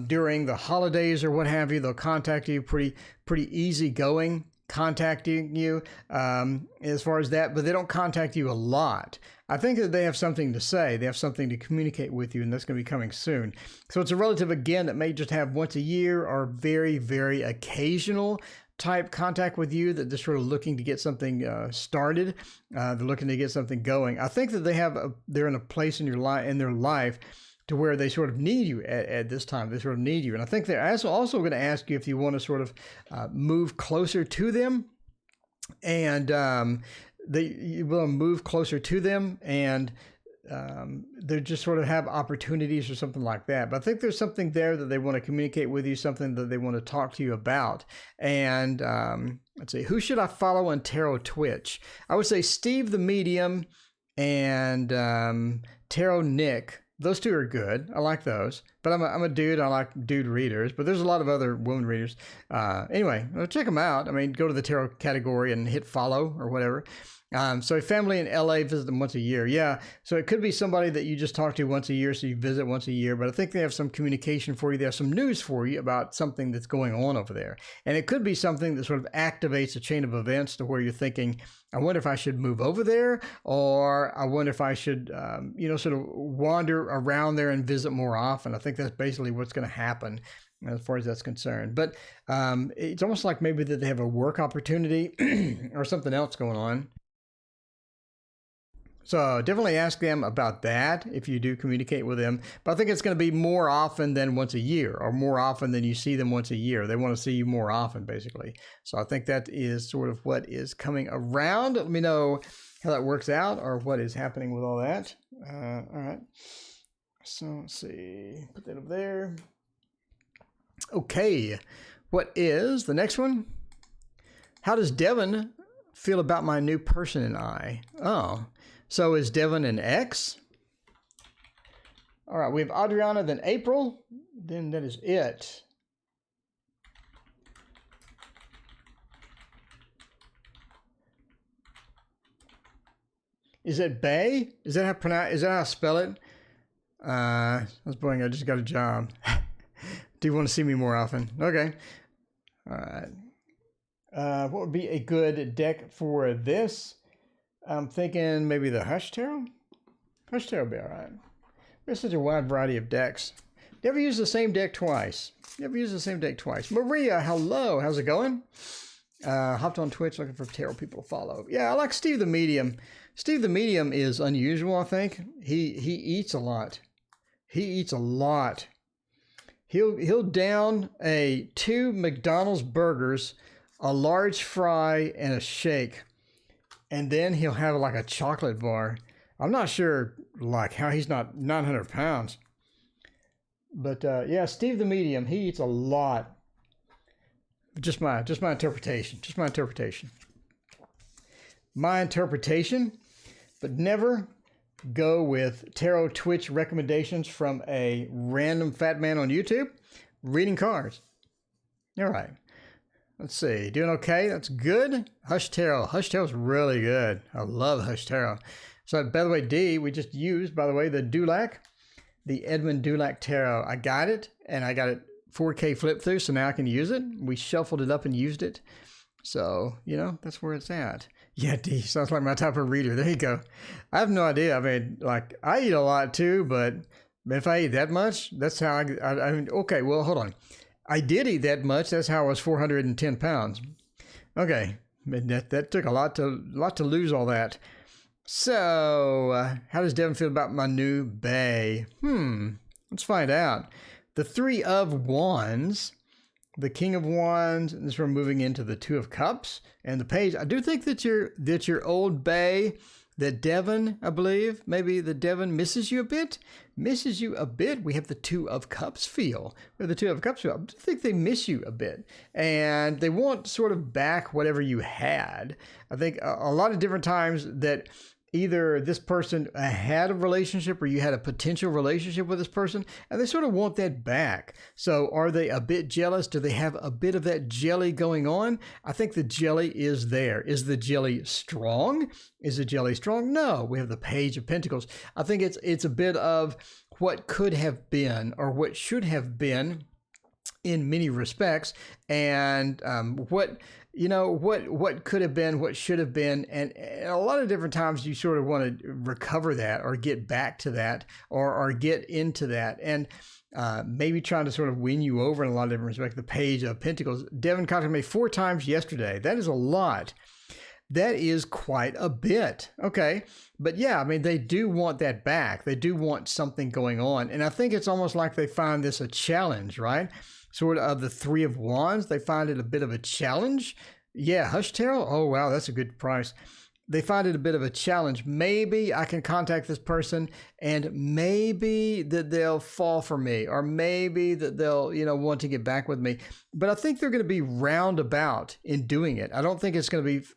Speaker 1: during the holidays or what have you. They'll contact you pretty easygoing, contacting you as far as that, but they don't contact you a lot. I think that they have something to say. They have something to communicate with you, and that's going to be coming soon. So it's a relative, again, that may just have once a year or very, very occasional type contact with you, that they're sort of looking to get something started. They're looking to get something going. I think that they're in a place in their life to where they sort of need you at this time. They sort of need you. And I think they're also going to ask you if you want to sort of move closer to them. And you will move closer to them, and they just sort of have opportunities or something like that. But I think there's something there that they want to communicate with you, something that they want to talk to you about. And let's see, who should I follow on Tarot Twitch? I would say Steve the Medium and Tarot Nick. Those 2 are good. I like those. But I'm a dude. I like dude readers. But there's a lot of other woman readers. Anyway, check them out. I mean, go to the tarot category and hit follow or whatever. So a family in LA, visit them once a year. Yeah. So it could be somebody that you just talk to once a year, so you visit once a year. But I think they have some communication for you. They have some news for you about something that's going on over there. And it could be something that sort of activates a chain of events to where you're thinking, I wonder if I should move over there, or I wonder if I should, sort of wander around there and visit more often. I think that's basically what's going to happen as far as that's concerned. But it's almost like maybe that they have a work opportunity or something else going on. So definitely ask them about that if you do communicate with them. But I think it's going to be more often than once a year, or more often than you see them once a year. They want to see you more often, basically. So I think that is sort of what is coming around. Let me know how that works out, or what is happening with all that. All right. So let's see. Put that up there. Okay. What is the next one? How does Devin feel about my new person and I? Oh. So is Devin an ex? All right, we have Adriana, then April, then that is it. Is it Bay? Is that how I spell it? I was boring. I just got a job. Do you want to see me more often? Okay. All right. What would be a good deck for this? I'm thinking maybe the Hush Tarot. Hush Tarot will be all right. There's such a wide variety of decks. Never use the same deck twice. Never use the same deck twice. Maria, hello. How's it going? Hopped on Twitch looking for tarot people to follow. Yeah, I like Steve the Medium. Steve the Medium is unusual, I think. He eats a lot. He eats a lot. He'll down 2 McDonald's burgers, a large fry, and a shake. And then he'll have like a chocolate bar. I'm not sure like how he's not 900 pounds. But yeah, Steve the Medium, he eats a lot. Just my interpretation. Just my interpretation. My interpretation, but never go with tarot Twitch recommendations from a random fat man on YouTube reading cards. All right. Let's see. Doing okay? That's good. Hush Tarot. Hush Tarot's really good. I love Hush Tarot. So, by the way, D, we just used, by the way, the Dulac, the Edmund Dulac Tarot. I got it, and I got it 4K flip through, so now I can use it. We shuffled it up and used it. So, you know, that's where it's at. Yeah, D, sounds like my type of reader. There you go. I have no idea. I mean, like, I eat a lot too, but if I eat that much, that's how I mean, okay, well, hold on. I did eat that much. That's how I was 410 pounds. Okay, that took a lot to lose all that. So, how does Devin feel about my new bay? Let's find out. The 3 of Wands, the King of Wands, and this we're moving into the 2 of Cups and the Page. I do think that your old bay, that Devin, I believe, maybe the Devin misses you a bit. We have the 2 of Cups feel. We have the 2 of Cups feel. I do think they miss you a bit. And they want sort of back whatever you had. I think a lot of different times that either this person had a relationship or you had a potential relationship with this person, and they sort of want that back. So are they a bit jealous? Do they have a bit of that jelly going on? I think the jelly is there. Is the jelly strong? Is the jelly strong? No. We have the Page of Pentacles. I think it's a bit of what could have been or what should have been in many respects, and what could have been, what should have been, and a lot of different times you sort of want to recover that or get back to that or get into that, and maybe trying to sort of win you over in a lot of different respects. The Page of Pentacles. Devin contacted me 4 times yesterday. That is a lot. That is quite a bit. Okay. But yeah, I mean, they do want that back. They do want something going on. And I think it's almost like they find this a challenge, right? Sort of the 3 of Wands. They find it a bit of a challenge. Yeah. Hush Tarot. Oh, wow. That's a good price. They find it a bit of a challenge. Maybe I can contact this person and maybe that they'll fall for me, or maybe that they'll, want to get back with me. But I think they're going to be roundabout in doing it. I don't think it's going to be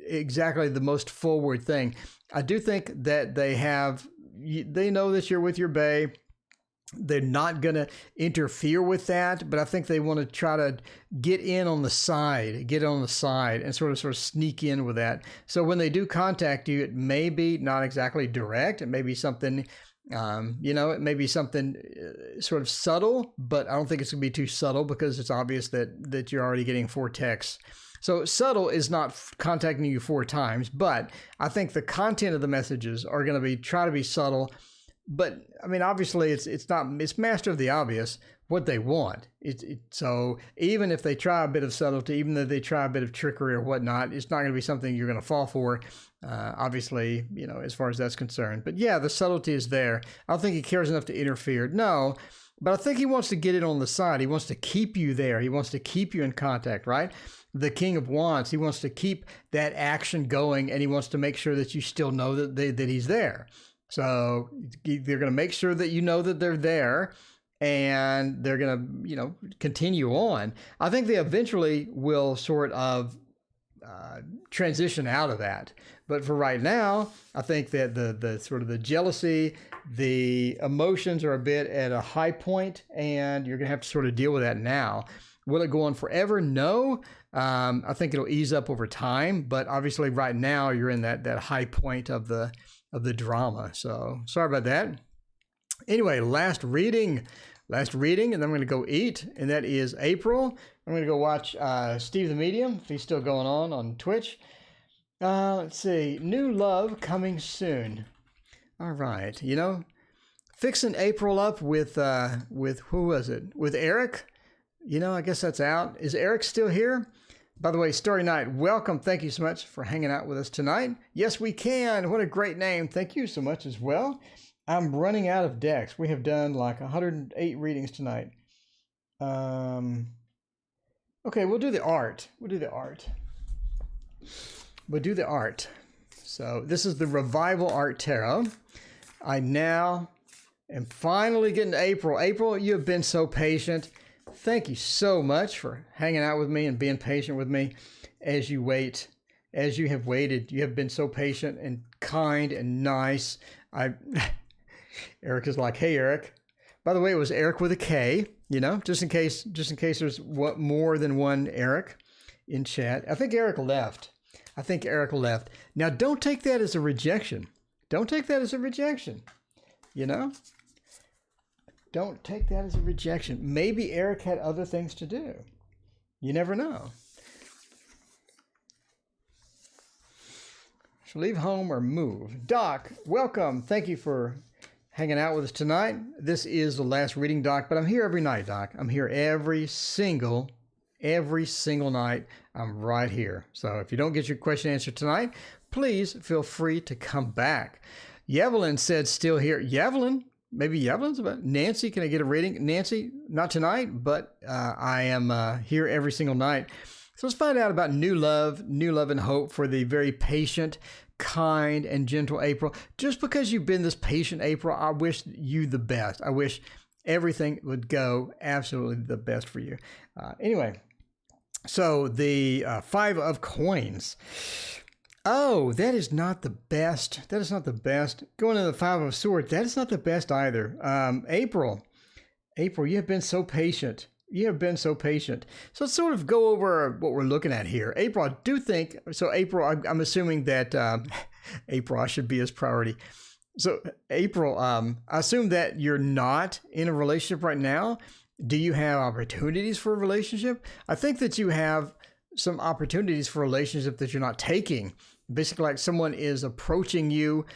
Speaker 1: exactly the most forward thing. I do think that they know that you're with your bae. They're not going to interfere with that, but I think they want to try to get on the side and sort of sneak in with that. So when they do contact you, it may be not exactly direct. It may be something, it may be something sort of subtle, but I don't think it's going to be too subtle because it's obvious that you're already getting 4 texts. So subtle is not contacting you 4 times, but I think the content of the messages are going to try to be subtle. But I mean, obviously, it's master of the obvious what they want. So even if they try a bit of subtlety, even though they try a bit of trickery or whatnot, it's not going to be something you're going to fall for. Obviously, as far as that's concerned. But yeah, the subtlety is there. I don't think he cares enough to interfere. No, but I think he wants to get it on the side. He wants to keep you there. He wants to keep you in contact, right? The King of Wands, he wants to keep that action going, and he wants to make sure that you still know that he's there. So they're going to make sure that you know that they're there, and they're going to, continue on. I think they eventually will sort of transition out of that. But for right now, I think that the sort of the jealousy, the emotions are a bit at a high point, and you're going to have to sort of deal with that now. Will it go on forever? No. I think it'll ease up over time, but obviously right now you're in that high point of the drama. So sorry about that. Anyway, last reading, and then I'm going to go eat, and that is April. I'm going to go watch Steve the Medium, if he's still going on Twitch. Let's see, new love coming soon. All right, you know, fixing April up with who was it? With Eric. You know, I guess that's out. Is Eric still here? By the way, Story Night, welcome. Thank you so much for hanging out with us tonight. Yes, we can. What a great name. Thank you so much as well. I'm running out of decks. We have done like 108 readings tonight. Okay, we'll do the art. So this is the Revival Art Tarot. I now am finally getting to April. April, you have been so patient. Thank you so much for hanging out with me and being patient with me as you wait. As you have waited, you have been so patient and kind and nice. Eric is like, hey, Eric. By the way, it was Eric with a K, you know, just in case there's more than one Eric in chat. I think Eric left. Now, don't take that as a rejection. You know? Don't take that as a rejection. Maybe Eric had other things to do. You never know. Should leave home or move? Doc, welcome. Thank you for hanging out with us tonight. This is the last reading, Doc, but I'm here every night, Doc. I'm here every single night. I'm right here. So if you don't get your question answered tonight, please feel free to come back. Yevlin said still here. Yevlin? Maybe Yevlin's about. Nancy, can I get a reading? Nancy, not tonight, but I am here every single night. So let's find out about new love and hope for the very patient, kind, and gentle April. Just because you've been this patient April, I wish you the best. I wish everything would go absolutely the best for you. Anyway, so the Five of Coins. Oh, that is not the best. Going to the Five of Swords, that is not the best either. April, you have been so patient. So let's sort of go over what we're looking at here. April, I do think, so April, I'm assuming that, April, I should be his priority. So April, I assume that you're not in a relationship right now. Do you have opportunities for a relationship? I think that you have some opportunities for a relationship that you're not taking. Basically, like someone is approaching you,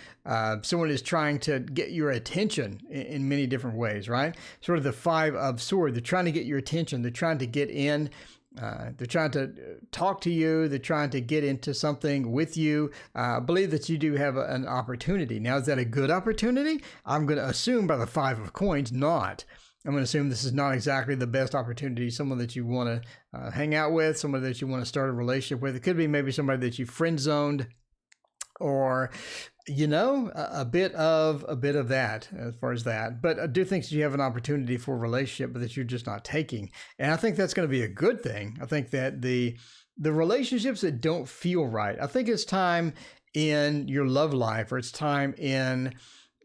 Speaker 1: someone is trying to get your attention in many different ways, right? Sort of the Five of Swords, they're trying to get your attention, they're trying to get in, they're trying to talk to you, they're trying to get into something with you. I believe that you do have an opportunity. Now, is that a good opportunity? I'm going to assume by the Five of Coins, not. I'm going to assume this is not exactly the best opportunity, someone that you want to hang out with, someone that you want to start a relationship with. It could be maybe somebody that you friend zoned, or, you know, a bit of that as far as that. But I do think that you have an opportunity for a relationship, but that you're just not taking. And I think that's going to be a good thing. I think that the relationships that don't feel right, I think it's time in your love life, or it's time in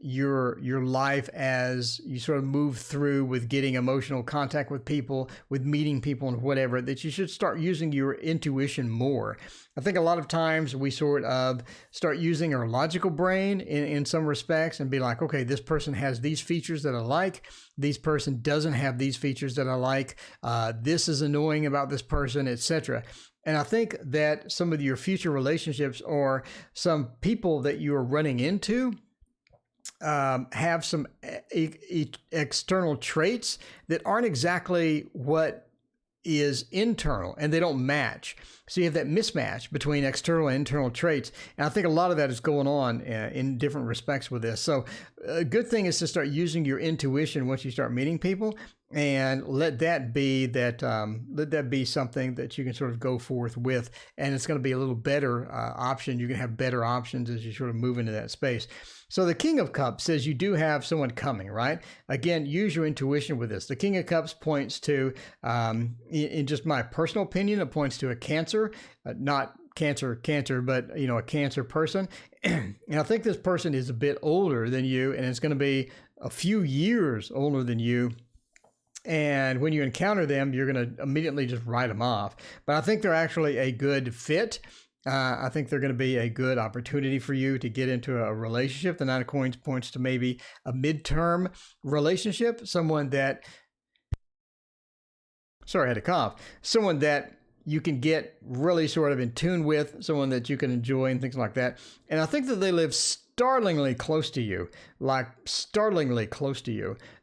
Speaker 1: your life as you sort of move through with getting emotional contact with people, with meeting people and whatever, that you should start using your intuition more. I think a lot of times we sort of start using our logical brain in some respects and be like, okay, this person has these features that I like. This person doesn't have these features that I like. This is annoying about this person, etc. And I think that some of your future relationships or some people that you are running into have some external traits that aren't exactly what is internal, and they don't match. So you have that mismatch between external and internal traits. And I think a lot of that is going on in different respects with this. So a good thing is to start using your intuition once you start meeting people, and let that be something that you can sort of go forth with. And it's going to be a little better option. You can have better options as you sort of move into that space. So the King of Cups says you do have someone coming, right? Again, use your intuition with this. The King of Cups points to, in just my personal opinion, it points to a Cancer, not cancer, but a cancer person. And I think this person is a bit older than you, and it's going to be a few years older than you. And when you encounter them, you're going to immediately just write them off. But I think they're actually a good fit. I think they're going to be a good opportunity for you to get into a relationship. The Nine of Coins points to maybe a midterm relationship, someone that, sorry, I had a cough, someone that you can get really sort of in tune with, someone that you can enjoy and things like that. And I think that they live startlingly close to you,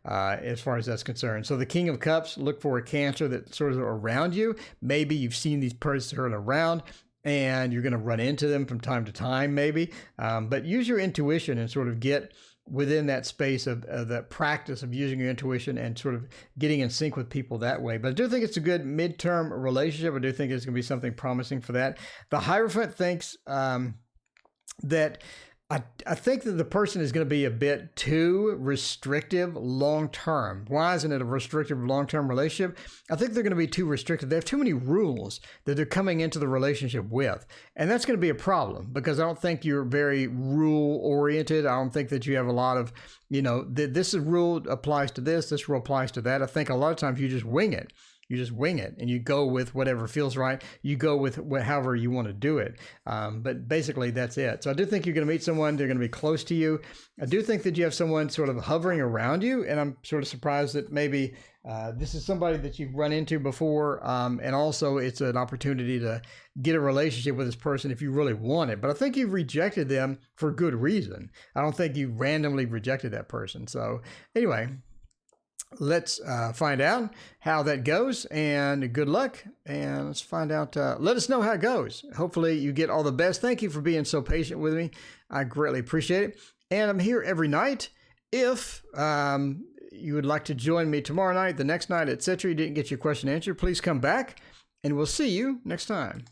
Speaker 1: as far as that's concerned. So the King of Cups, look for a Cancer that's sort of around you. Maybe you've seen these persons around and you're going to run into them from time to time, maybe. But use your intuition and sort of get within that space of the practice of using your intuition and sort of getting in sync with people that way. But I do think it's a good midterm relationship. I do think it's going to be something promising for that. The Hierophant thinks that I think that the person is going to be a bit too restrictive long-term. Why isn't it a restrictive long-term relationship? I think they're going to be too restrictive. They have too many rules that they're coming into the relationship with. And that's going to be a problem because I don't think you're very rule-oriented. I don't think that you have a lot of, this rule applies to this rule applies to that. I think a lot of times you just wing it. You just wing it and you go with whatever feels right. You go with however you want to do it. But basically that's it. So I do think you're going to meet someone. They're going to be close to you. I do think that you have someone sort of hovering around you. And I'm sort of surprised that maybe this is somebody that you've run into before. And also it's an opportunity to get a relationship with this person if you really want it. But I think you've rejected them for good reason. I don't think you randomly rejected that person. So anyway, let's find out how that goes, and good luck, and let's find out. Let us know how it goes. Hopefully you get all the best. Thank you for being so patient with me. I greatly appreciate it. And I'm here every night. If you would like to join me tomorrow night, the next night, etc., you didn't get your question answered, please come back, and we'll see you next time.